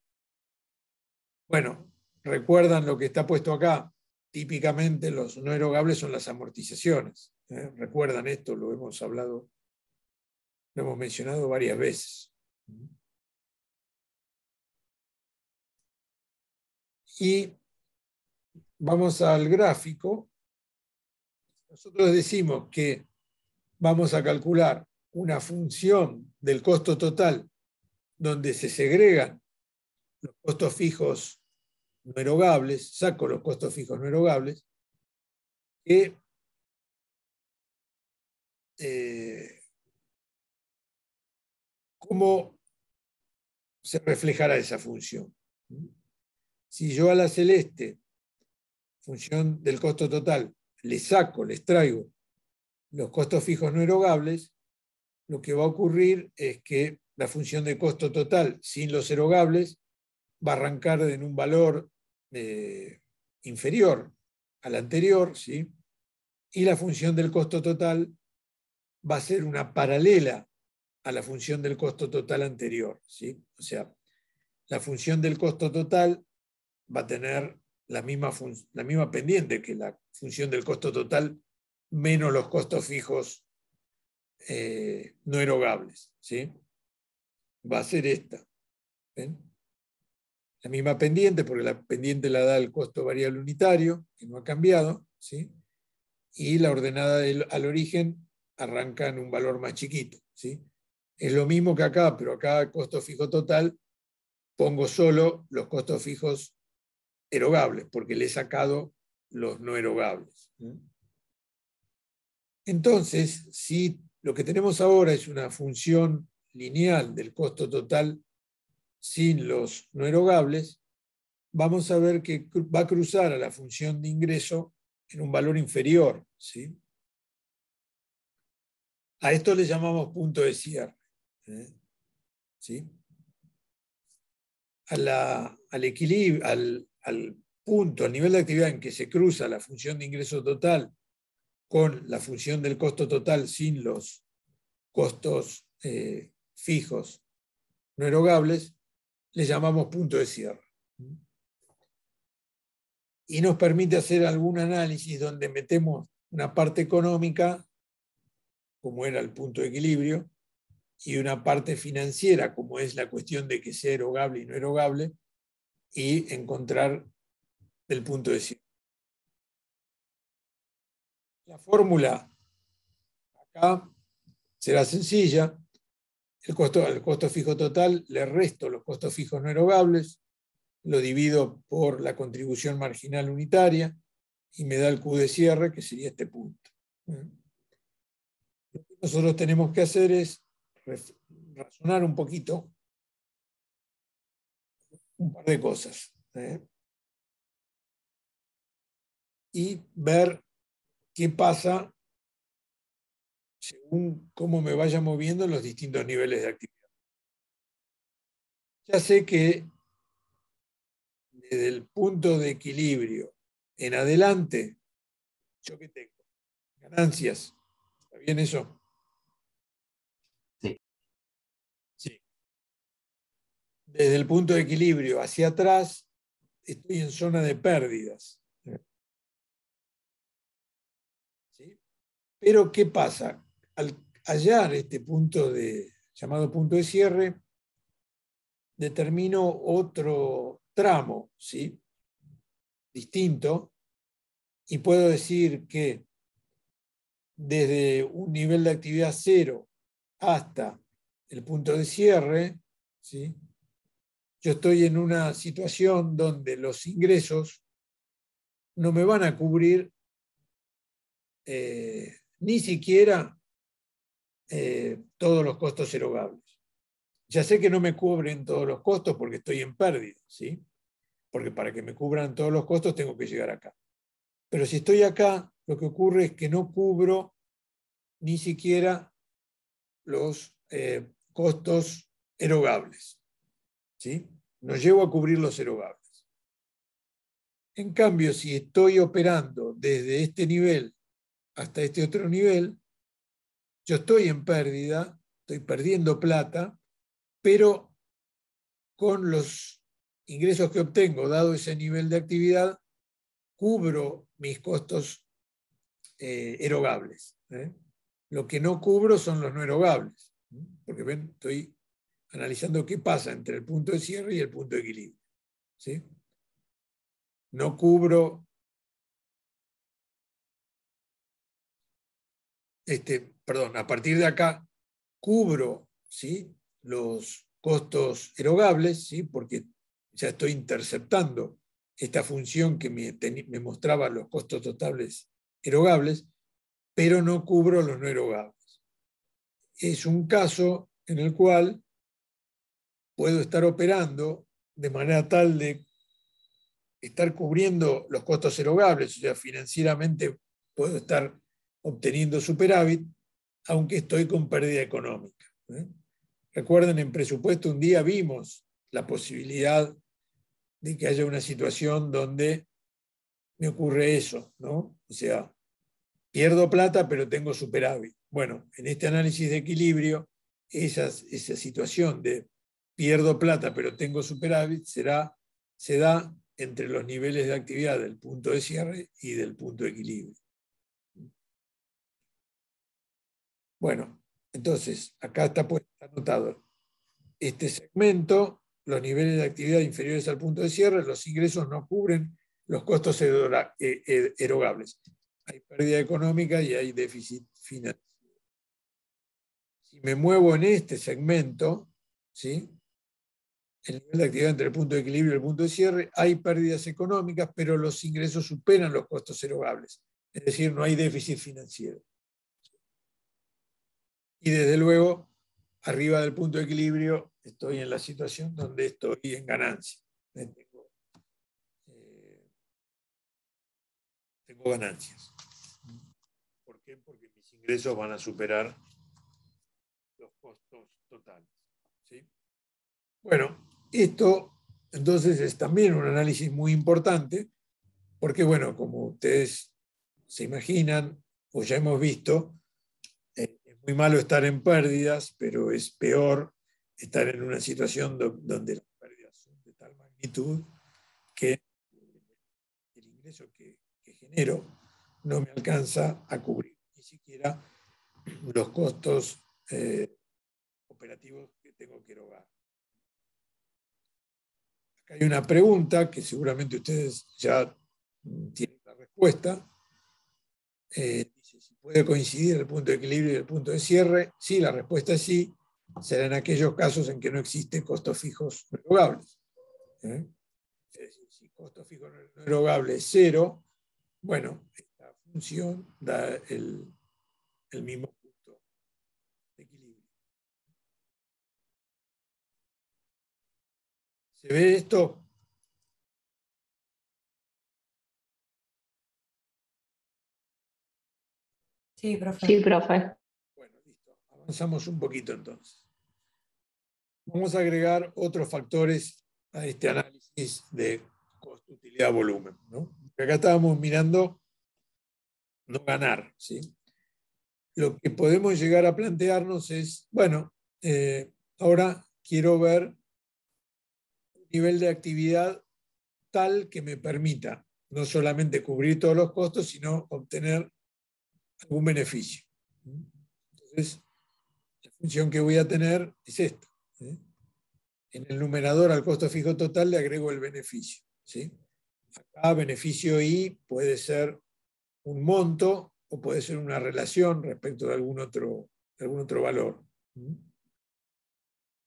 Bueno, ¿recuerdan lo que está puesto acá? Típicamente los no erogables son las amortizaciones. ¿Recuerdan esto? Lo hemos hablado, lo hemos mencionado varias veces. Y vamos al gráfico. Nosotros decimos que vamos a calcular una función del costo total donde se segregan los costos fijos no erogables, saco los costos fijos no erogables, que ¿cómo se reflejará esa función? Si yo a la celeste, función del costo total, les traigo los costos fijos no erogables, lo que va a ocurrir es que la función de costo total sin los erogables va a arrancar en un valor inferior al anterior, ¿sí? Y la función del costo total va a ser una paralela a la función del costo total anterior, ¿sí? O sea, la función del costo total va a tener la misma pendiente que la función del costo total menos los costos fijos no erogables, ¿sí? Va a ser esta. ¿Ven? La misma pendiente, porque la pendiente la da el costo variable unitario, que no ha cambiado, ¿sí? Y la ordenada al origen arranca en un valor más chiquito, ¿sí? Es lo mismo que acá, pero acá costo fijo total pongo solo los costos fijos erogables, porque le he sacado los no erogables. Entonces, si lo que tenemos ahora es una función lineal del costo total sin los no erogables, vamos a ver que va a cruzar a la función de ingreso en un valor inferior, ¿sí? A esto le llamamos punto de cierre, ¿sí? Al equilibrio, al punto, al nivel de actividad en que se cruza la función de ingreso total con la función del costo total sin los costos fijos no erogables, le llamamos punto de cierre. Y nos permite hacer algún análisis donde metemos una parte económica, como era el punto de equilibrio, y una parte financiera, como es la cuestión de que sea erogable y no erogable, y encontrar el punto de cierre. La fórmula acá será sencilla. El costo fijo total, le resto los costos fijos no erogables, lo divido por la contribución marginal unitaria y me da el Q de cierre, que sería este punto. Lo que nosotros tenemos que hacer es razonar un poquito un par de cosas y ver qué pasa según cómo me vaya moviendo en los distintos niveles de actividad. Ya sé que desde el punto de equilibrio en adelante, ¿yo qué tengo? Ganancias. ¿Está bien eso? Sí. Sí. Desde el punto de equilibrio hacia atrás, estoy en zona de pérdidas. ¿Sí? Pero, ¿qué pasa? Al hallar este punto llamado punto de cierre, determino otro tramo, ¿sí? Distinto, y puedo decir que desde un nivel de actividad 0 hasta el punto de cierre, ¿sí? Yo estoy en una situación donde los ingresos no me van a cubrir ni siquiera todos los costos erogables. Ya sé que no me cubren todos los costos porque estoy en pérdida, ¿sí? Porque para que me cubran todos los costos tengo que llegar acá. Pero si estoy acá, lo que ocurre es que no cubro ni siquiera los costos erogables, ¿sí? No llego a cubrir los erogables. En cambio, si estoy operando desde este nivel hasta este otro nivel, yo estoy en pérdida, estoy perdiendo plata, pero con los ingresos que obtengo, dado ese nivel de actividad, cubro mis costos erogables. Lo que no cubro son los no erogables, porque ven, estoy analizando qué pasa entre el punto de cierre y el punto de equilibrio, ¿sí? No cubro, a partir de acá cubro, ¿sí?, los costos erogables, ¿sí?, porque ya estoy interceptando esta función que me mostraba los costos totales erogables, pero no cubro los no erogables. Es un caso en el cual puedo estar operando de manera tal de estar cubriendo los costos erogables, o sea, financieramente puedo estar obteniendo superávit, aunque estoy con pérdida económica. Recuerden, en presupuesto un día vimos la posibilidad de que haya una situación donde me ocurre eso, ¿no? O sea, pierdo plata, pero tengo superávit. Bueno, en este análisis de equilibrio, esa situación de pierdo plata, pero tengo superávit, se da entre los niveles de actividad del punto de cierre y del punto de equilibrio. Bueno, entonces, acá está anotado este segmento, los niveles de actividad inferiores al punto de cierre, los ingresos no cubren los costos erogables. Hay pérdida económica y hay déficit financiero. Si me muevo en este segmento, ¿sí?, el nivel de actividad entre el punto de equilibrio y el punto de cierre, hay pérdidas económicas, pero los ingresos superan los costos erogables. Es decir, no hay déficit financiero. Y desde luego, arriba del punto de equilibrio, estoy en la situación donde estoy en ganancia. Tengo ganancias. ¿Por qué? Porque mis ingresos van a superar los costos totales, ¿sí? Bueno, esto entonces es también un análisis muy importante, porque bueno, como ustedes se imaginan o ya hemos visto, es muy malo estar en pérdidas, pero es peor estar en una situación donde las pérdidas son de tal magnitud que el ingreso que genero no me alcanza a cubrir ni siquiera los costos operativos que tengo que erogar. Acá hay una pregunta que seguramente ustedes ya tienen la respuesta. Dice, ¿si puede coincidir el punto de equilibrio y el punto de cierre? Sí, la respuesta es sí. Será en aquellos casos en que no existen costos fijos no erogables. Es decir, si costo fijo no erogable es cero, bueno, esta función da el mismo punto de equilibrio. ¿Se ve esto? Sí, profe. Sí, profe. Bueno, listo. Avanzamos un poquito entonces. Vamos a agregar otros factores a este análisis de costo, utilidad, volumen, ¿no? Acá estábamos mirando no ganar, ¿sí? Lo que podemos llegar a plantearnos es, bueno, ahora quiero ver un nivel de actividad tal que me permita no solamente cubrir todos los costos, sino obtener algún beneficio. Entonces, la función que voy a tener es esta. En el numerador al costo fijo total le agrego el beneficio, ¿sí? Acá beneficio I puede ser un monto o puede ser una relación respecto de algún otro valor.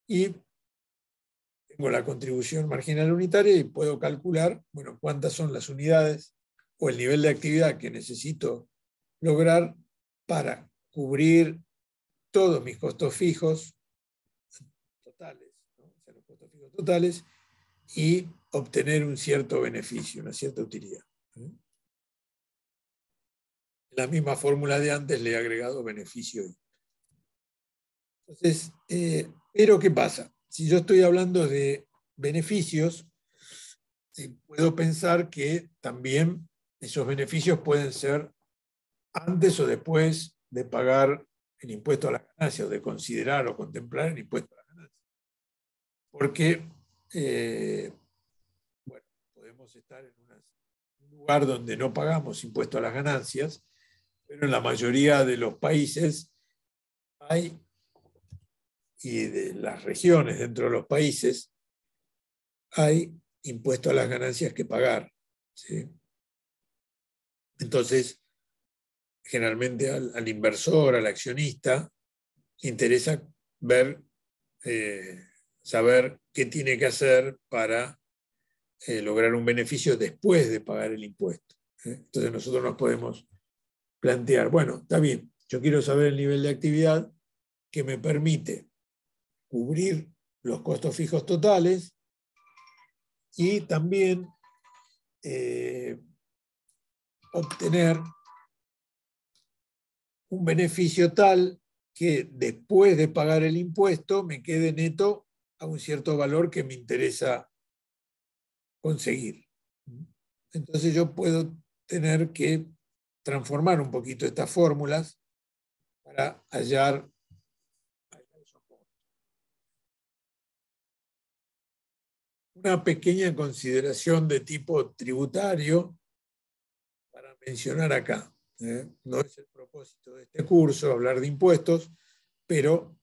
Y tengo la contribución marginal unitaria y puedo calcular, bueno, cuántas son las unidades o el nivel de actividad que necesito lograr para cubrir todos mis costos fijos totales, ¿no? O sea, los costos fijos totales, y obtener un cierto beneficio, una cierta utilidad. En la misma fórmula de antes le he agregado beneficio I. Entonces, pero ¿qué pasa? Si yo estoy hablando de beneficios, puedo pensar que también esos beneficios pueden ser antes o después de pagar el impuesto a la ganancia o de considerar o contemplar el impuesto a la ganancia. Porque, bueno, podemos estar en un lugar donde no pagamos impuesto a las ganancias, pero en la mayoría de los países hay, y de las regiones dentro de los países, hay impuesto a las ganancias que pagar. ¿Sí? Entonces, generalmente al inversor, al accionista, le interesa ver, saber qué tiene que hacer para lograr un beneficio después de pagar el impuesto. Entonces nosotros nos podemos plantear, bueno, está bien, yo quiero saber el nivel de actividad que me permite cubrir los costos fijos totales y también obtener un beneficio tal que después de pagar el impuesto me quede neto a un cierto valor que me interesa conseguir. Entonces yo puedo tener que transformar un poquito estas fórmulas para hallar una pequeña consideración de tipo tributario para mencionar acá. No es el propósito de este curso hablar de impuestos, pero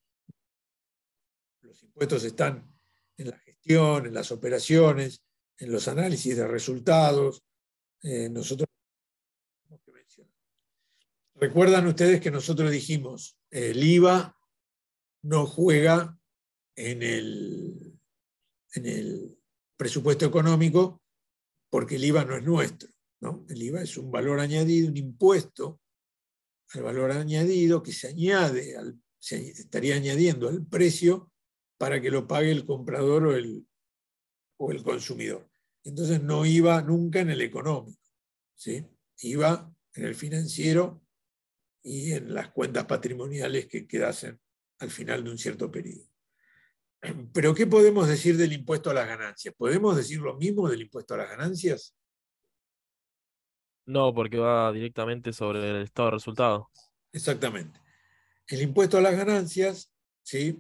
los impuestos están en la gestión, en las operaciones, en los análisis de resultados. Nosotros tenemos que mencionar. Recuerdan ustedes que nosotros dijimos, el IVA no juega en el presupuesto económico porque el IVA no es nuestro, ¿no? El IVA es un valor añadido, un impuesto al valor añadido que se estaría añadiendo al precio para que lo pague el comprador o el consumidor. Entonces no iba nunca en el económico, ¿sí? Iba en el financiero y en las cuentas patrimoniales que quedasen al final de un cierto periodo. Pero ¿qué podemos decir del impuesto a las ganancias? ¿Podemos decir lo mismo del impuesto a las ganancias? No, porque va directamente sobre el estado de resultados. Exactamente. El impuesto a las ganancias, ¿sí?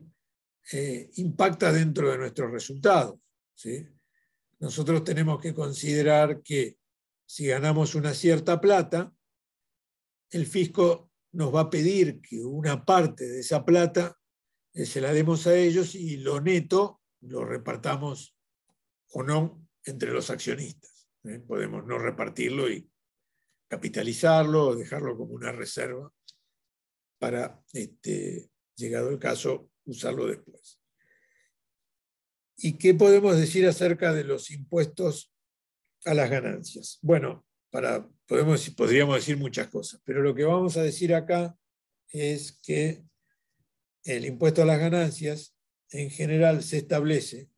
Impacta dentro de nuestros resultados, ¿sí? Nosotros tenemos que considerar que si ganamos una cierta plata, el fisco nos va a pedir que una parte de esa plata se la demos a ellos y lo neto lo repartamos o no entre los accionistas. Podemos no repartirlo y capitalizarlo o dejarlo como una reserva para, llegado el caso, usarlo después. ¿Y qué podemos decir acerca de los impuestos a las ganancias? Bueno, podríamos decir muchas cosas, pero lo que vamos a decir acá es que el impuesto a las ganancias en general se establece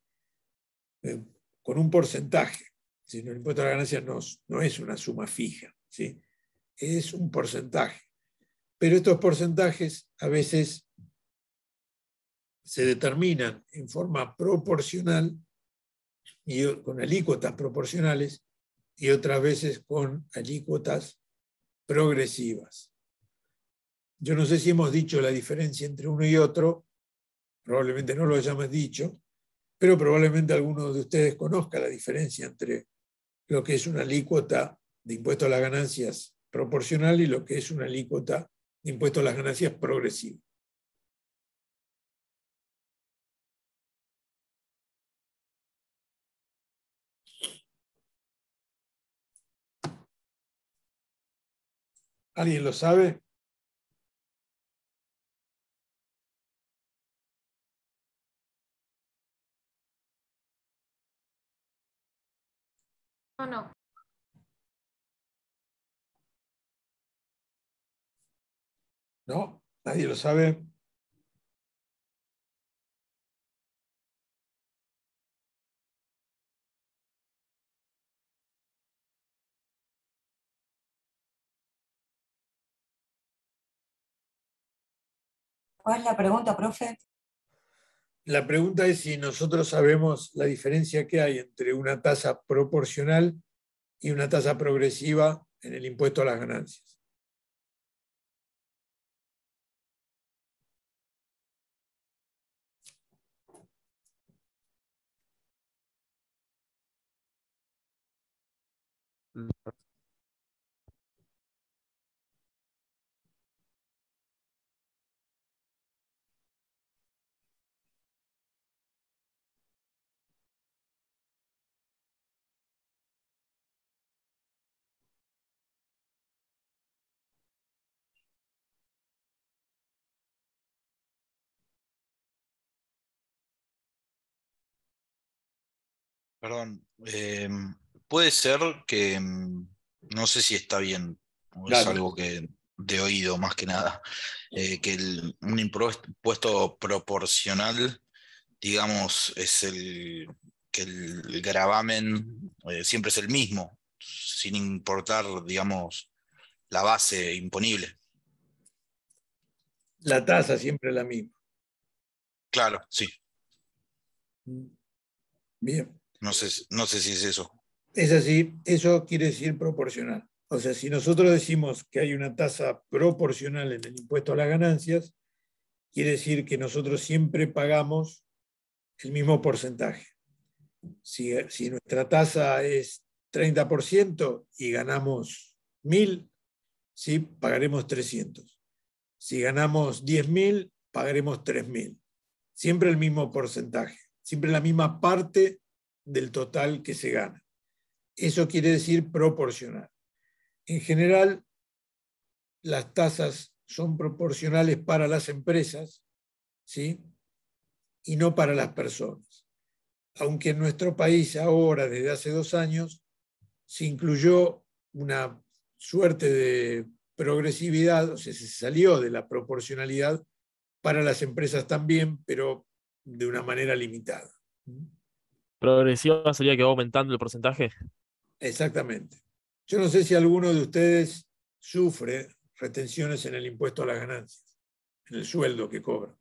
con un porcentaje. ¿Sí? El impuesto a las ganancias no es una suma fija, ¿sí? Es un porcentaje. Pero estos porcentajes a veces se determinan en forma proporcional y con alícuotas proporcionales y otras veces con alícuotas progresivas. Yo no sé si hemos dicho la diferencia entre uno y otro, probablemente no lo hayamos dicho, pero probablemente alguno de ustedes conozca la diferencia entre lo que es una alícuota de impuesto a las ganancias proporcional y lo que es una alícuota de impuesto a las ganancias progresiva. ¿Alguien lo sabe? No. ¿No? ¿Nadie lo sabe? ¿Cuál es la pregunta, profe? La pregunta es si nosotros sabemos la diferencia que hay entre una tasa proporcional y una tasa progresiva en el impuesto a las ganancias. Perdón, puede ser que, no sé si está bien, o es Claro. algo que de oído más que nada, que un impuesto proporcional, digamos, es que el gravamen siempre es el mismo, sin importar, digamos, la base imponible. La tasa siempre es la misma. Claro, sí. Bien. No sé si es eso. Es así, eso quiere decir proporcional. O sea, si nosotros decimos que hay una tasa proporcional en el impuesto a las ganancias, quiere decir que nosotros siempre pagamos el mismo porcentaje. Si nuestra tasa es 30% y ganamos 1.000, ¿sí? Pagaremos 300. Si ganamos 10.000, pagaremos 3.000. Siempre el mismo porcentaje, siempre la misma parte del total que se gana. Eso quiere decir proporcional. En general, las tasas son proporcionales para las empresas, ¿sí? Y no para las personas. Aunque en nuestro país ahora, desde hace 2 años, se incluyó una suerte de progresividad, o sea, se salió de la proporcionalidad para las empresas también, pero de una manera limitada. Progresiva sería que va aumentando el porcentaje. Exactamente. Yo no sé si alguno de ustedes sufre retenciones en el impuesto a las ganancias, en el sueldo que cobra.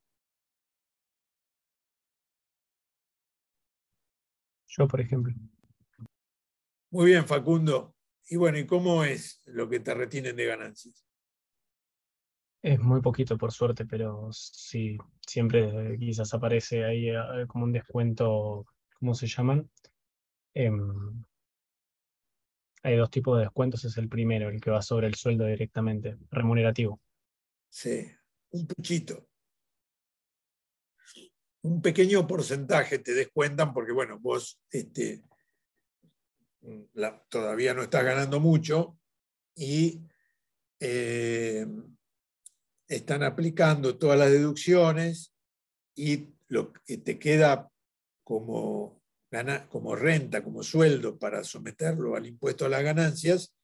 Yo, por ejemplo. Muy bien, Facundo. Y bueno, ¿y cómo es lo que te retienen de ganancias? Es muy poquito, por suerte, pero sí, siempre quizás aparece ahí como un descuento, ¿cómo se llaman? Hay 2 tipos de descuentos, es el primero, el que va sobre el sueldo directamente, remunerativo. Sí, un puchito. Un pequeño porcentaje te descuentan porque, bueno, vos todavía no estás ganando mucho y están aplicando todas las deducciones y lo que te queda como renta, como sueldo para someterlo al impuesto a las ganancias,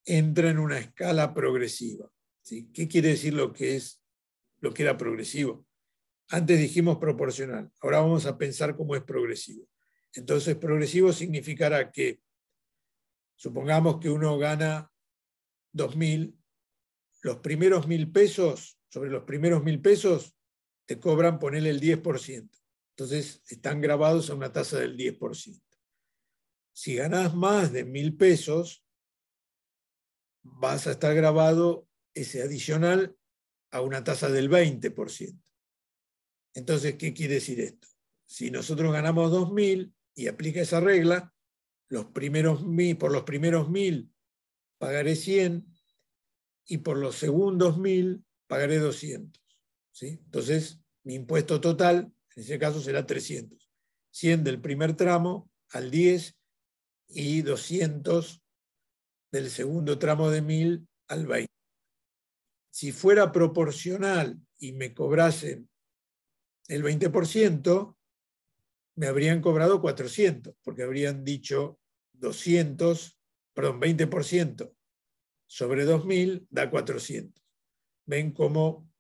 entra en una escala progresiva. ¿Sí? ¿Qué quiere decir lo que era progresivo? Antes dijimos proporcional, ahora vamos a pensar cómo es progresivo. Entonces, progresivo significará que, supongamos que uno gana 2.000, los primeros 1.000 pesos, sobre los primeros 1.000 pesos, te cobran ponerle el 10%. Entonces, están grabados a una tasa del 10%. Si ganás más de 1.000 pesos, vas a estar grabado ese adicional a una tasa del 20%. Entonces, ¿qué quiere decir esto? Si nosotros ganamos 2.000 y aplica esa regla, por los primeros 1.000 pagaré 100 y por los segundos 1.000 pagaré 200. ¿Sí? Entonces, mi impuesto total, en ese caso, será 300. 100 del primer tramo al 10 y 200 del segundo tramo de 1.000 al 20. Si fuera proporcional y me cobrasen el 20%, me habrían cobrado 400, porque habrían dicho 20% sobre 2.000 da 400. Ven cómo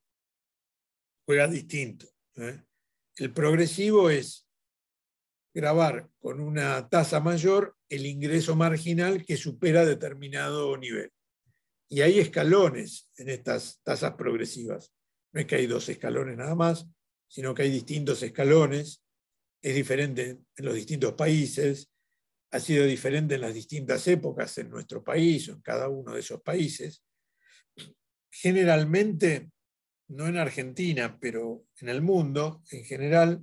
juega distinto. El progresivo es grabar con una tasa mayor el ingreso marginal que supera determinado nivel. Y hay escalones en estas tasas progresivas. No es que hay 2 escalones nada más, sino que hay distintos escalones. Es diferente en los distintos países, ha sido diferente en las distintas épocas en nuestro país o en cada uno de esos países. Generalmente, no en Argentina, pero en el mundo, en general,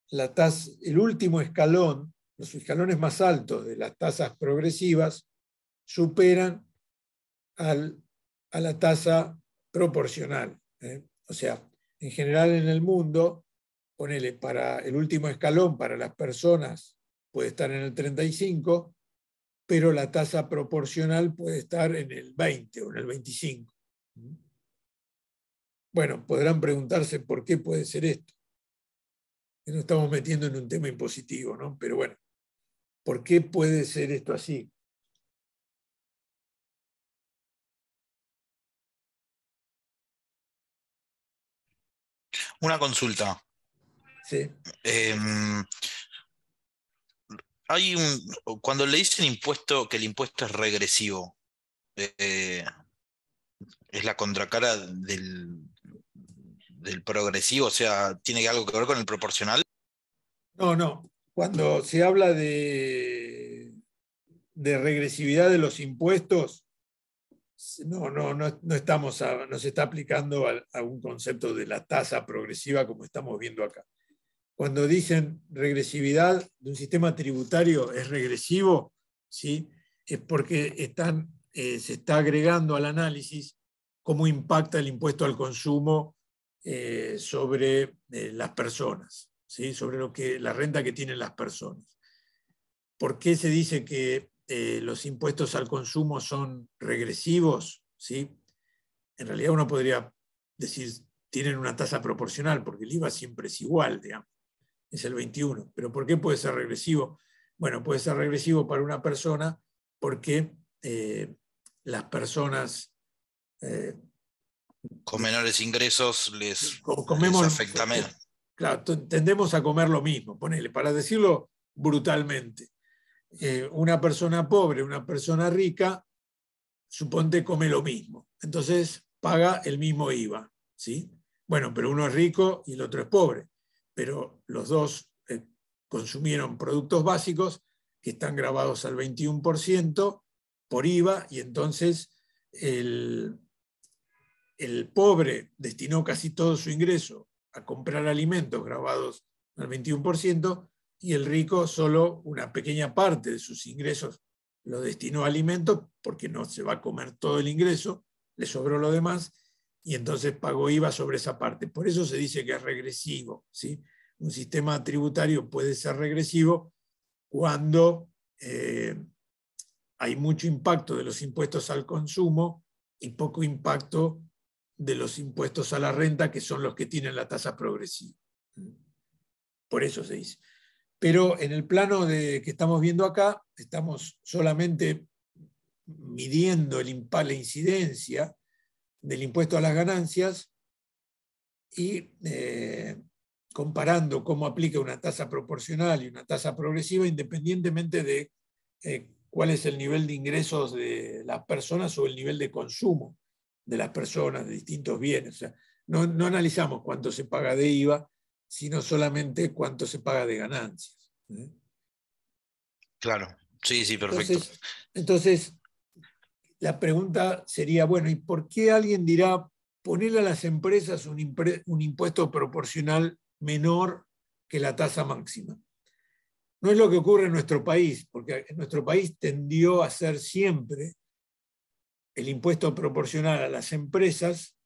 el último escalón, los escalones más altos de las tasas progresivas, superan a la tasa proporcional. O sea, en general en el mundo, ponele, para el último escalón, para las personas, puede estar en el 35, pero la tasa proporcional puede estar en el 20 o en el 25. Bueno, podrán preguntarse por qué puede ser esto. Nos estamos metiendo en un tema impositivo, ¿no? Pero bueno, ¿por qué puede ser esto así? Una consulta. Sí. Cuando le dicen impuesto, que el impuesto es regresivo, es la contracara del progresivo, o sea, ¿tiene algo que ver con el proporcional? No. Cuando se habla de regresividad de los impuestos, no se está aplicando a un concepto de la tasa progresiva como estamos viendo acá. Cuando dicen regresividad de un sistema tributario es regresivo, ¿sí? Es porque se está agregando al análisis cómo impacta el impuesto al consumo sobre las personas, ¿sí? Sobre la renta que tienen las personas. ¿Por qué se dice que los impuestos al consumo son regresivos? ¿Sí? En realidad uno podría decir tienen una tasa proporcional, porque el IVA siempre es igual, digamos. Es el 21. ¿Pero por qué puede ser regresivo? Bueno, puede ser regresivo para una persona porque las personas con menores ingresos les afecta menos. Claro, tendemos a comer lo mismo, ponele, para decirlo brutalmente. Una persona pobre, una persona rica, suponte come lo mismo. Entonces paga el mismo IVA, ¿sí? Bueno, pero uno es rico y el otro es pobre. Pero los dos consumieron productos básicos que están grabados al 21% por IVA, y entonces el pobre destinó casi todo su ingreso a comprar alimentos grabados al 21%, y el rico solo una pequeña parte de sus ingresos lo destinó a alimentos, porque no se va a comer todo el ingreso, le sobró lo demás, y entonces pagó IVA sobre esa parte. Por eso se dice que es regresivo, ¿sí? Un sistema tributario puede ser regresivo cuando hay mucho impacto de los impuestos al consumo y poco impacto de los impuestos a la renta, que son los que tienen la tasa progresiva. Por eso se dice. Pero en el plano que estamos viendo acá, estamos solamente midiendo la incidencia del impuesto a las ganancias y comparando cómo aplica una tasa proporcional y una tasa progresiva, independientemente de cuál es el nivel de ingresos de las personas o el nivel de consumo de las personas, de distintos bienes. O sea, no analizamos cuánto se paga de IVA, sino solamente cuánto se paga de ganancias. Claro, sí, perfecto. Entonces, la pregunta sería, bueno, ¿y por qué alguien dirá ponerle a las empresas un impuesto proporcional menor que la tasa máxima? No es lo que ocurre en nuestro país, porque en nuestro país tendió a ser siempre el impuesto proporcional a las empresas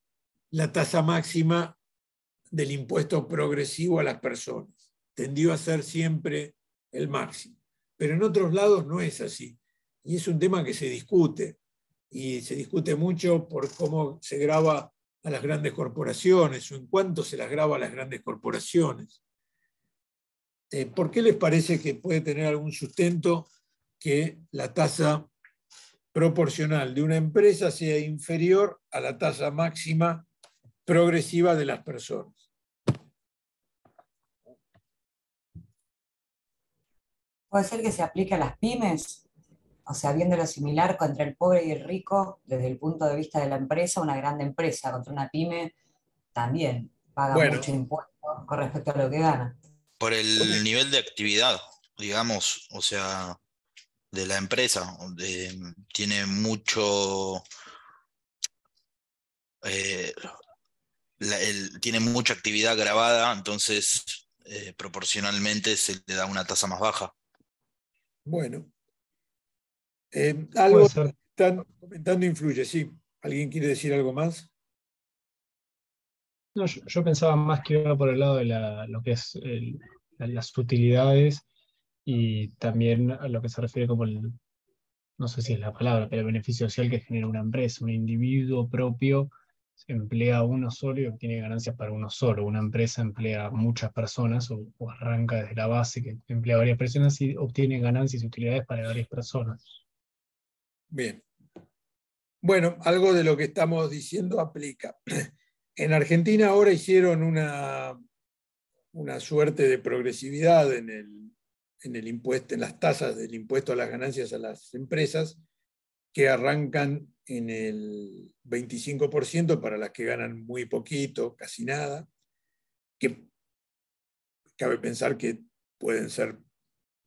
la tasa máxima del impuesto progresivo a las personas. Tendió a ser siempre el máximo. Pero en otros lados no es así. Y es un tema que se discute. Y se discute mucho por cómo se grava a las grandes corporaciones o en cuánto se las grava a las grandes corporaciones. ¿Por qué les parece que puede tener algún sustento que la tasa proporcional de una empresa sea inferior a la tasa máxima progresiva de las personas? ¿Puede ser que se aplique a las pymes? O sea, viéndolo similar contra el pobre y el rico, desde el punto de vista de la empresa, una grande empresa contra una pyme, también paga mucho impuesto con respecto a lo que gana. Por el nivel de actividad, digamos, o sea, de la empresa, tiene mucho, tiene mucha actividad grabada, entonces proporcionalmente se le da una tasa más baja. Bueno, Puede algo ser. que están comentando influye, sí. ¿Alguien quiere decir algo más? No, yo pensaba más que iba por el lado de lo que es las utilidades y también a lo que se refiere como no sé si es la palabra, pero el beneficio social que genera una empresa. Un individuo propio se emplea a uno solo y obtiene ganancias para uno solo. Una empresa emplea a muchas personas o arranca desde la base que emplea a varias personas y obtiene ganancias y utilidades para varias personas. Bien. Bueno, algo de lo que estamos diciendo aplica. En Argentina ahora hicieron una suerte de progresividad en el impuesto, en las tasas del impuesto a las ganancias a las empresas, que arrancan en el 25% para las que ganan muy poquito, casi nada, que cabe pensar que pueden ser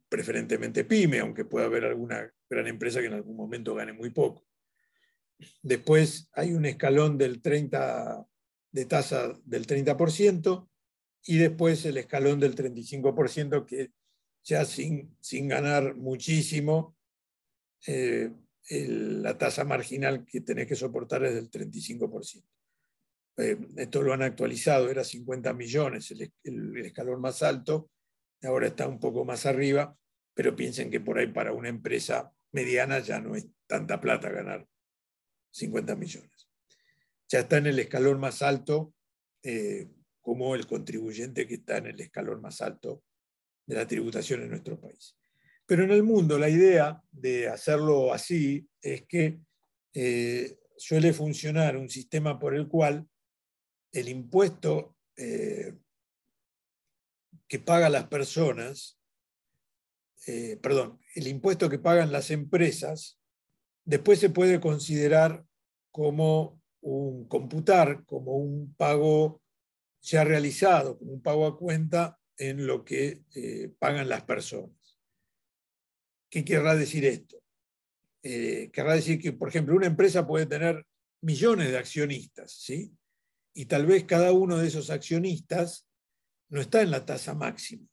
preferentemente pyme, aunque pueda haber alguna gran empresa que en algún momento gane muy poco. Después hay un escalón de tasa del 30%, y después el escalón del 35%, que ya sin ganar muchísimo, la tasa marginal que tenés que soportar es del 35%. Esto lo han actualizado, era 50 millones el escalón más alto, ahora está un poco más arriba, pero piensen que por ahí para una empresa mediana ya no es tanta plata ganar 50 millones. Ya está en el escalón más alto, como el contribuyente que está en el escalón más alto de la tributación en nuestro país. Pero en el mundo la idea de hacerlo así es que suele funcionar un sistema por el cual el impuesto que pagan las personas, el impuesto que pagan las empresas, después se puede considerar como computar como un pago ya realizado, como un pago a cuenta en lo que pagan las personas. ¿Qué querrá decir esto? Querrá decir que, por ejemplo, una empresa puede tener millones de accionistas, ¿sí? Y tal vez cada uno de esos accionistas no está en la tasa máxima,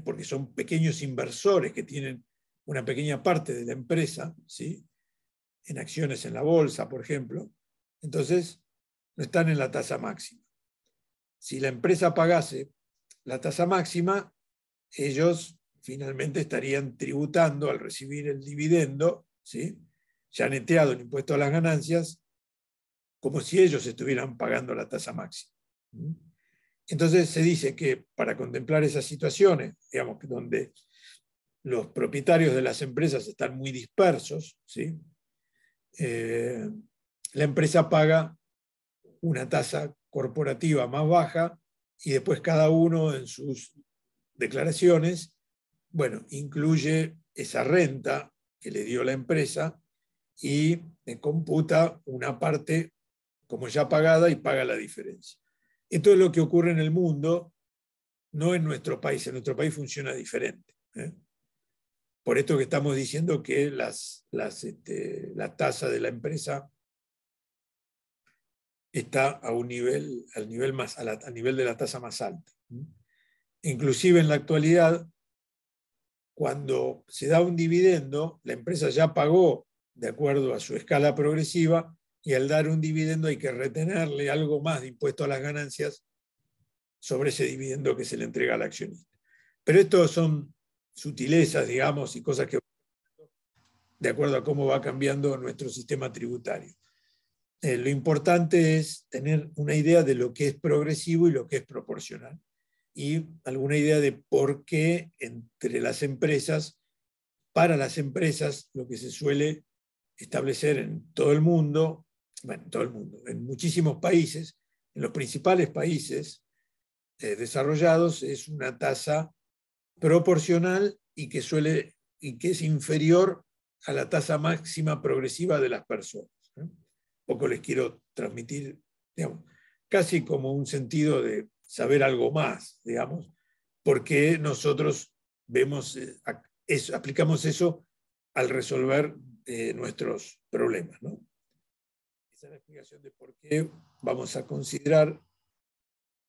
porque son pequeños inversores que tienen una pequeña parte de la empresa, ¿sí? En acciones en la bolsa, por ejemplo. Entonces, no están en la tasa máxima. Si la empresa pagase la tasa máxima, ellos finalmente estarían tributando al recibir el dividendo, ¿sí? Ya neteado el impuesto a las ganancias, como si ellos estuvieran pagando la tasa máxima. Entonces se dice que para contemplar esas situaciones, digamos, donde los propietarios de las empresas están muy dispersos, ¿sí? La empresa paga una tasa corporativa más baja y después cada uno en sus declaraciones, bueno, incluye esa renta que le dio la empresa y computa una parte como ya pagada y paga la diferencia. Esto es lo que ocurre en el mundo, no en nuestro país. En nuestro país funciona diferente. Por esto que estamos diciendo que la tasa de la empresa está a nivel de la tasa más alta. Inclusive en la actualidad, cuando se da un dividendo, la empresa ya pagó de acuerdo a su escala progresiva, y al dar un dividendo hay que retenerle algo más de impuesto a las ganancias sobre ese dividendo que se le entrega al accionista. Pero esto son sutilezas, digamos, y cosas que de acuerdo a cómo va cambiando nuestro sistema tributario. Lo importante es tener una idea de lo que es progresivo y lo que es proporcional, y alguna idea de por qué entre las empresas, para las empresas, lo que se suele establecer en todo el mundo, bueno, en todo el mundo, en muchísimos países, en los principales países desarrollados, es una tasa proporcional y que es inferior a la tasa máxima progresiva de las personas. Un poco les quiero transmitir, digamos, casi como un sentido de saber algo más, digamos, porque nosotros vemos, aplicamos eso al resolver nuestros problemas, ¿no? Esa es la explicación de por qué vamos a considerar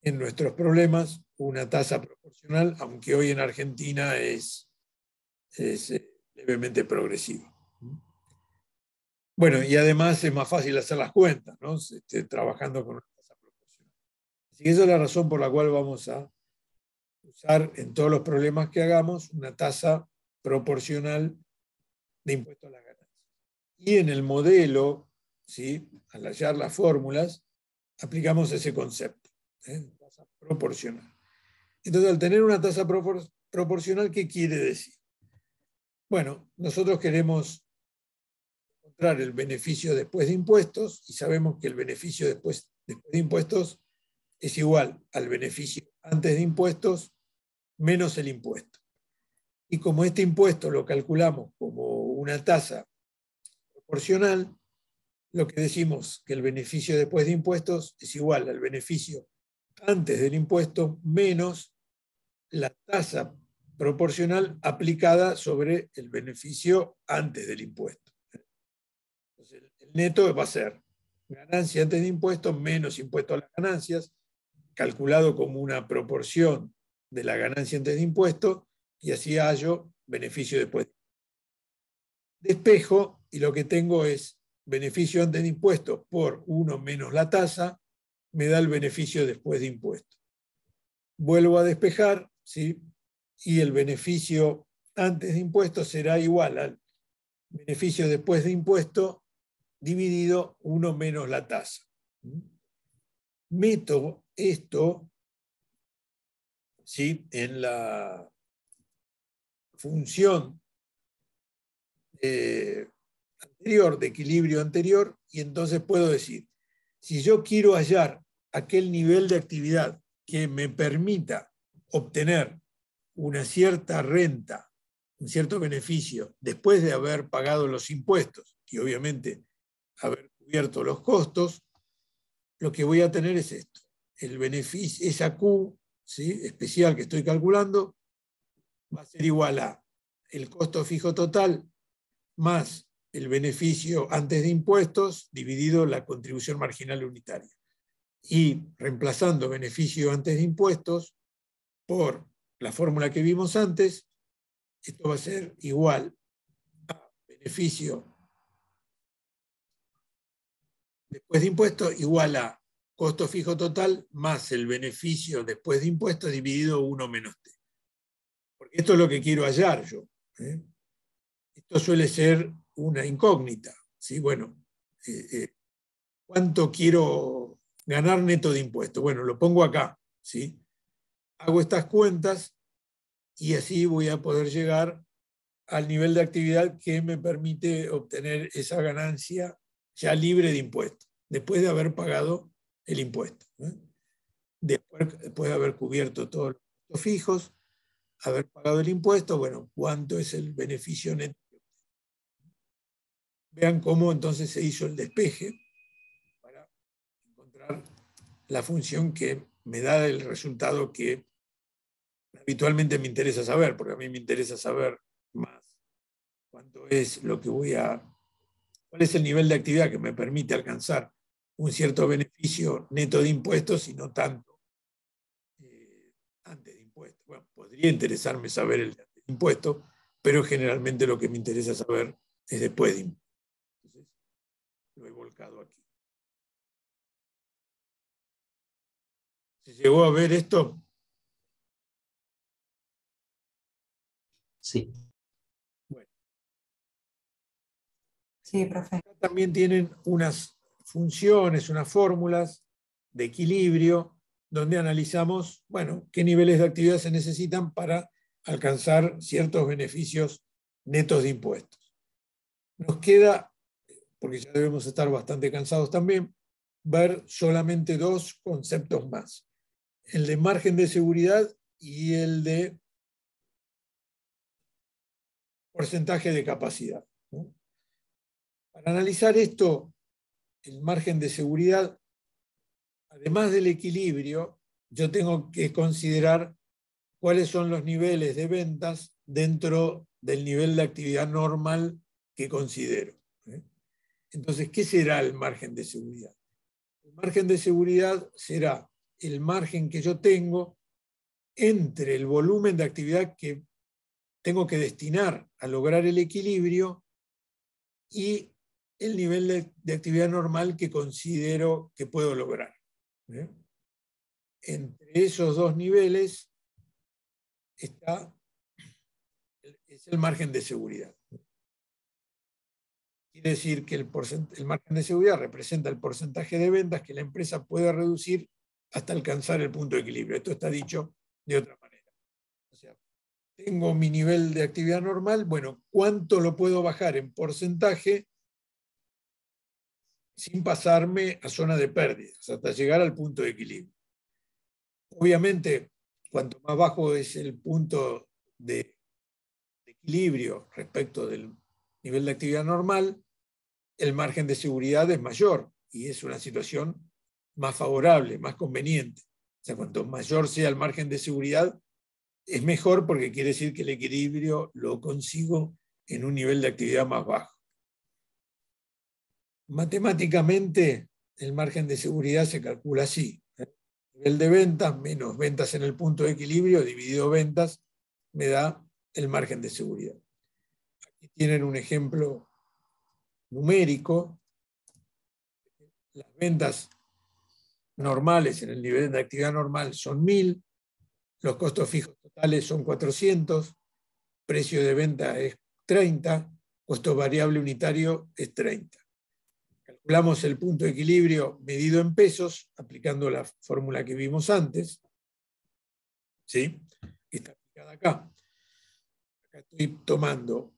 en nuestros problemas una tasa proporcional, aunque hoy en Argentina es levemente progresiva. Bueno, y además es más fácil hacer las cuentas, ¿no? Trabajando con una tasa proporcional. Así que esa es la razón por la cual vamos a usar en todos los problemas que hagamos una tasa proporcional de impuesto a las ganancias. Y en el modelo, ¿sí?, al hallar las fórmulas, aplicamos ese concepto, tasa proporcional. Entonces, al tener una tasa proporcional, ¿qué quiere decir? Bueno, nosotros queremos encontrar el beneficio después de impuestos y sabemos que el beneficio después de impuestos es igual al beneficio antes de impuestos menos el impuesto. Y como este impuesto lo calculamos como una tasa proporcional, lo que decimos que el beneficio después de impuestos es igual al beneficio antes del impuesto menos la tasa proporcional aplicada sobre el beneficio antes del impuesto. Entonces, el neto va a ser ganancia antes de impuestos menos impuesto a las ganancias, calculado como una proporción de la ganancia antes de impuestos, y así hallo beneficio después. Despejo, y lo que tengo es beneficio antes de impuestos por 1 menos la tasa, me da el beneficio después de impuestos. Vuelvo a despejar, ¿sí?, y el beneficio antes de impuestos será igual al beneficio después de impuesto dividido 1 menos la tasa. Meto esto, ¿sí?, en la función anterior, de equilibrio anterior, y entonces puedo decir, si yo quiero hallar aquel nivel de actividad que me permita obtener una cierta renta, un cierto beneficio, después de haber pagado los impuestos y obviamente haber cubierto los costos, lo que voy a tener es esto. El beneficio, esa Q, ¿sí?, especial que estoy calculando, va a ser igual a el costo fijo total más el beneficio antes de impuestos dividido la contribución marginal unitaria. Y reemplazando beneficio antes de impuestos por la fórmula que vimos antes, esto va a ser igual a beneficio después de impuestos igual a costo fijo total más el beneficio después de impuestos dividido 1 menos T. Porque esto es lo que quiero hallar yo. Esto suele ser una incógnita, ¿sí? Bueno, ¿cuánto quiero ganar neto de impuestos? Bueno, lo pongo acá, ¿sí? Hago estas cuentas y así voy a poder llegar al nivel de actividad que me permite obtener esa ganancia ya libre de impuestos, después de haber pagado el impuesto. Después de haber cubierto todos los costos fijos, haber pagado el impuesto, bueno, ¿cuánto es el beneficio neto? Vean cómo entonces se hizo el despeje para encontrar la función que me da el resultado que habitualmente me interesa saber, porque a mí me interesa saber más cuánto es lo que cuál es el nivel de actividad que me permite alcanzar un cierto beneficio neto de impuestos y no tanto antes de impuestos. Bueno, podría interesarme saber el de antes de impuestos, pero generalmente lo que me interesa saber es después de impuestos. Entonces, lo he volcado aquí. ¿Se llegó a ver esto? Sí. Bueno. Sí, profe. También tienen unas funciones, unas fórmulas de equilibrio donde analizamos, bueno, qué niveles de actividad se necesitan para alcanzar ciertos beneficios netos de impuestos. Nos queda, porque ya debemos estar bastante cansados también, ver solamente 2 conceptos más. El de margen de seguridad y el de porcentaje de capacidad, ¿no? Para analizar esto, el margen de seguridad, además del equilibrio, yo tengo que considerar cuáles son los niveles de ventas dentro del nivel de actividad normal que considero. Entonces, ¿qué será el margen de seguridad? El margen de seguridad será el margen que yo tengo entre el volumen de actividad que tengo que destinar a lograr el equilibrio y el nivel de actividad normal que considero que puedo lograr. Entre esos dos niveles es el margen de seguridad. Quiere decir que el margen de seguridad representa el porcentaje de ventas que la empresa puede reducir hasta alcanzar el punto de equilibrio. Esto está dicho de otra manera. O sea, tengo mi nivel de actividad normal, bueno, ¿cuánto lo puedo bajar en porcentaje sin pasarme a zona de pérdidas, hasta llegar al punto de equilibrio? Obviamente, cuanto más bajo es el punto de equilibrio respecto del nivel de actividad normal, el margen de seguridad es mayor y es una situación más favorable, más conveniente. O sea, cuanto mayor sea el margen de seguridad, es mejor porque quiere decir que el equilibrio lo consigo en un nivel de actividad más bajo. Matemáticamente, el margen de seguridad se calcula así. Nivel de ventas menos ventas en el punto de equilibrio dividido ventas me da el margen de seguridad. Aquí tienen un ejemplo numérico. Las ventas normales en el nivel de actividad normal son 1000, los costos fijos totales son 400, precio de venta es 30, costo variable unitario es 30. Calculamos el punto de equilibrio medido en pesos, aplicando la fórmula que vimos antes, ¿sí? Que está aplicada acá. Acá estoy tomando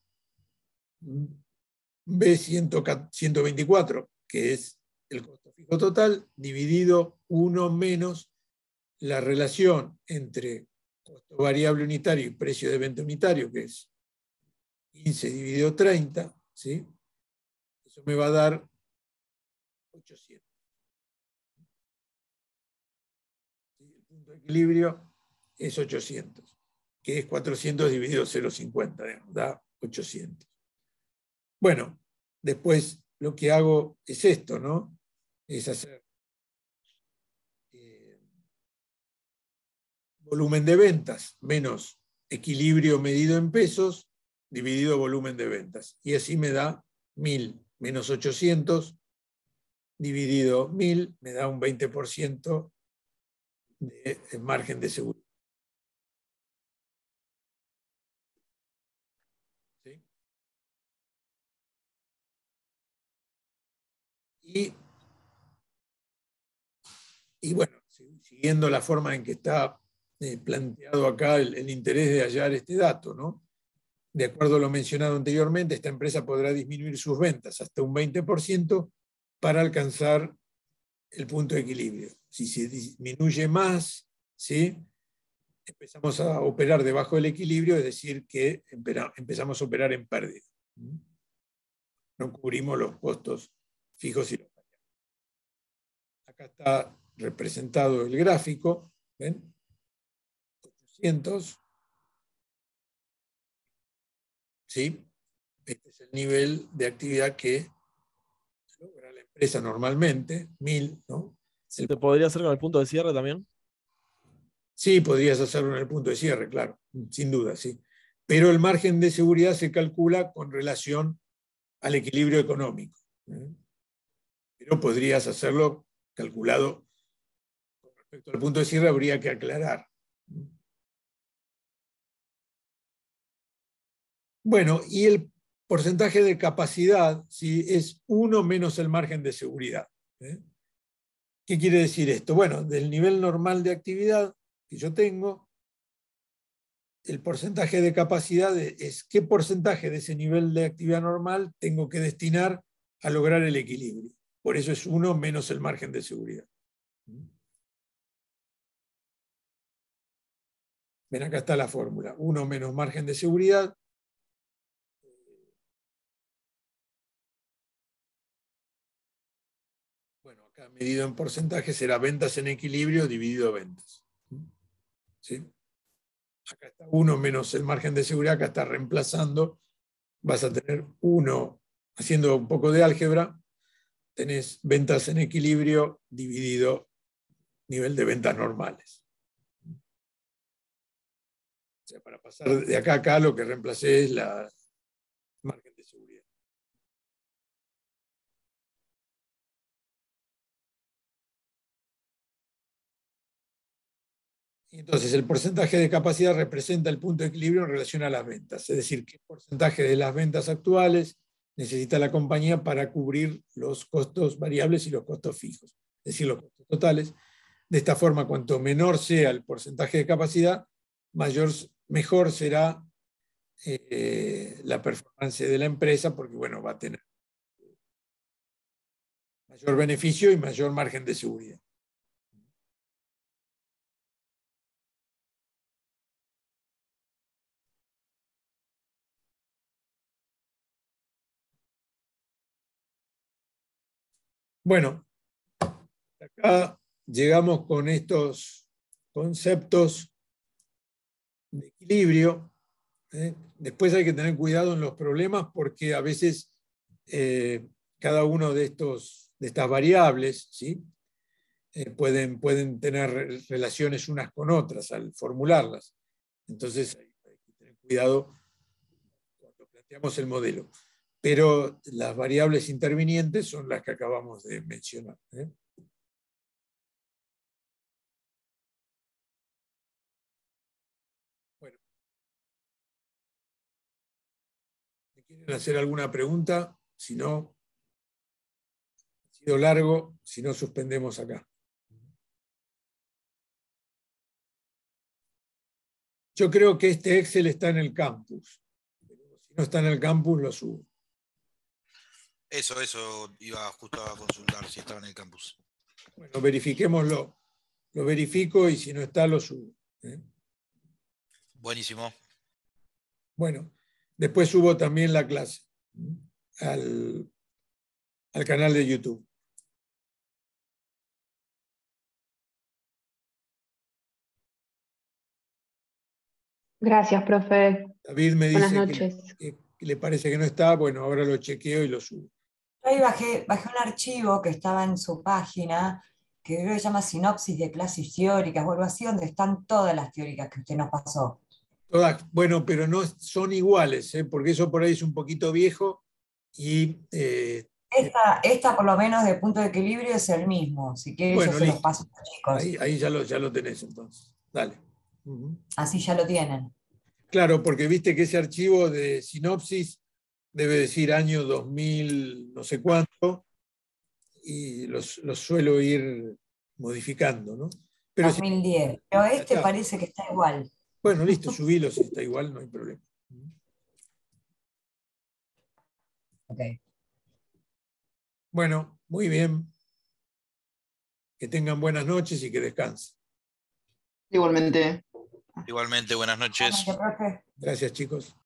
B124, que es el costo fijo total, dividido 1 menos la relación entre costo variable unitario y precio de venta unitario, que es 15 dividido 30, ¿sí? Eso me va a dar 800. El punto de equilibrio es 800, que es 400 dividido 0,50, da 800. Bueno, después lo que hago es esto, ¿no? Es hacer volumen de ventas menos equilibrio medido en pesos dividido volumen de ventas. Y así me da 1000 menos 800 dividido 1000, me da un 20% de margen de seguridad. ¿Sí? Y bueno, siguiendo la forma en que está planteado acá el interés de hallar este dato, ¿no? De acuerdo a lo mencionado anteriormente, esta empresa podrá disminuir sus ventas hasta un 20% para alcanzar el punto de equilibrio. Si se disminuye más, ¿sí? Empezamos a operar debajo del equilibrio, es decir, que empezamos a operar en pérdida. No cubrimos los costos fijos y los variables. Acá está representado el gráfico, ¿ven? 800, ¿sí? Este es el nivel de actividad que logra la empresa normalmente, 1000, ¿no? ¿Se podría hacer con el punto de cierre también? Sí, podrías hacerlo en el punto de cierre, claro, sin duda, sí. Pero el margen de seguridad se calcula con relación al equilibrio económico. Pero podrías hacerlo calculado con respecto al punto de cierre, habría que aclarar. Bueno, y el porcentaje de capacidad, ¿sí? Es 1 menos el margen de seguridad. ¿Qué quiere decir esto? Bueno, del nivel normal de actividad que yo tengo, el porcentaje de capacidad es qué porcentaje de ese nivel de actividad normal tengo que destinar a lograr el equilibrio. Por eso es 1 menos el margen de seguridad. Ven, acá está la fórmula. 1 menos margen de seguridad. Bueno, acá medido en porcentaje, será ventas en equilibrio dividido ventas. ¿Sí? Acá está 1 menos el margen de seguridad, acá está reemplazando. Vas a tener 1, haciendo un poco de álgebra, tenés ventas en equilibrio dividido nivel de ventas normales. O sea, para pasar de acá a acá, lo que reemplacé es la margen de seguridad. Entonces, el porcentaje de capacidad representa el punto de equilibrio en relación a las ventas. Es decir, qué porcentaje de las ventas actuales necesita la compañía para cubrir los costos variables y los costos fijos, es decir, los costos totales. De esta forma, cuanto menor sea el porcentaje de capacidad, mejor será la performance de la empresa, porque bueno, va a tener mayor beneficio y mayor margen de seguridad. Bueno, acá llegamos con estos conceptos de equilibrio. Después hay que tener cuidado en los problemas porque a veces cada uno de estas variables, ¿sí? Pueden tener relaciones unas con otras al formularlas. Entonces hay que tener cuidado cuando planteamos el modelo. Pero las variables intervinientes son las que acabamos de mencionar. Bueno. ¿Quieren hacer alguna pregunta? Si no, ha sido largo, si no, suspendemos acá. Yo creo que este Excel está en el campus. Si no está en el campus, lo subo. Eso iba justo a consultar si estaba en el campus. Bueno, verifiquémoslo. Lo verifico y si no está, lo subo. Buenísimo. Bueno, después subo también la clase al canal de YouTube. Gracias, profe. David me Buenas dice noches. que le parece que no está. Bueno, ahora lo chequeo y lo subo. Ahí bajé un archivo que estaba en su página, que creo que se llama Sinopsis de clases teóricas o algo así, donde están todas las teóricas que usted nos pasó. Todas, bueno, pero no son iguales, porque eso por ahí es un poquito viejo y... Esta, por lo menos, de punto de equilibrio es el mismo. Si quiere, bueno, yo se los listo. paso a los chicos. Ahí ya lo tenés entonces. Dale. Así ya lo tienen. Claro, porque viste que ese archivo de sinopsis debe decir año 2000 no sé cuánto y los suelo ir modificando, ¿no? Pero 2010. Pero este parece que está igual. Bueno, listo, subilo, si está igual no hay problema. Ok. Bueno, muy bien. Que tengan buenas noches y que descansen. Igualmente. Igualmente, buenas noches. Gracias, profe. Gracias, chicos.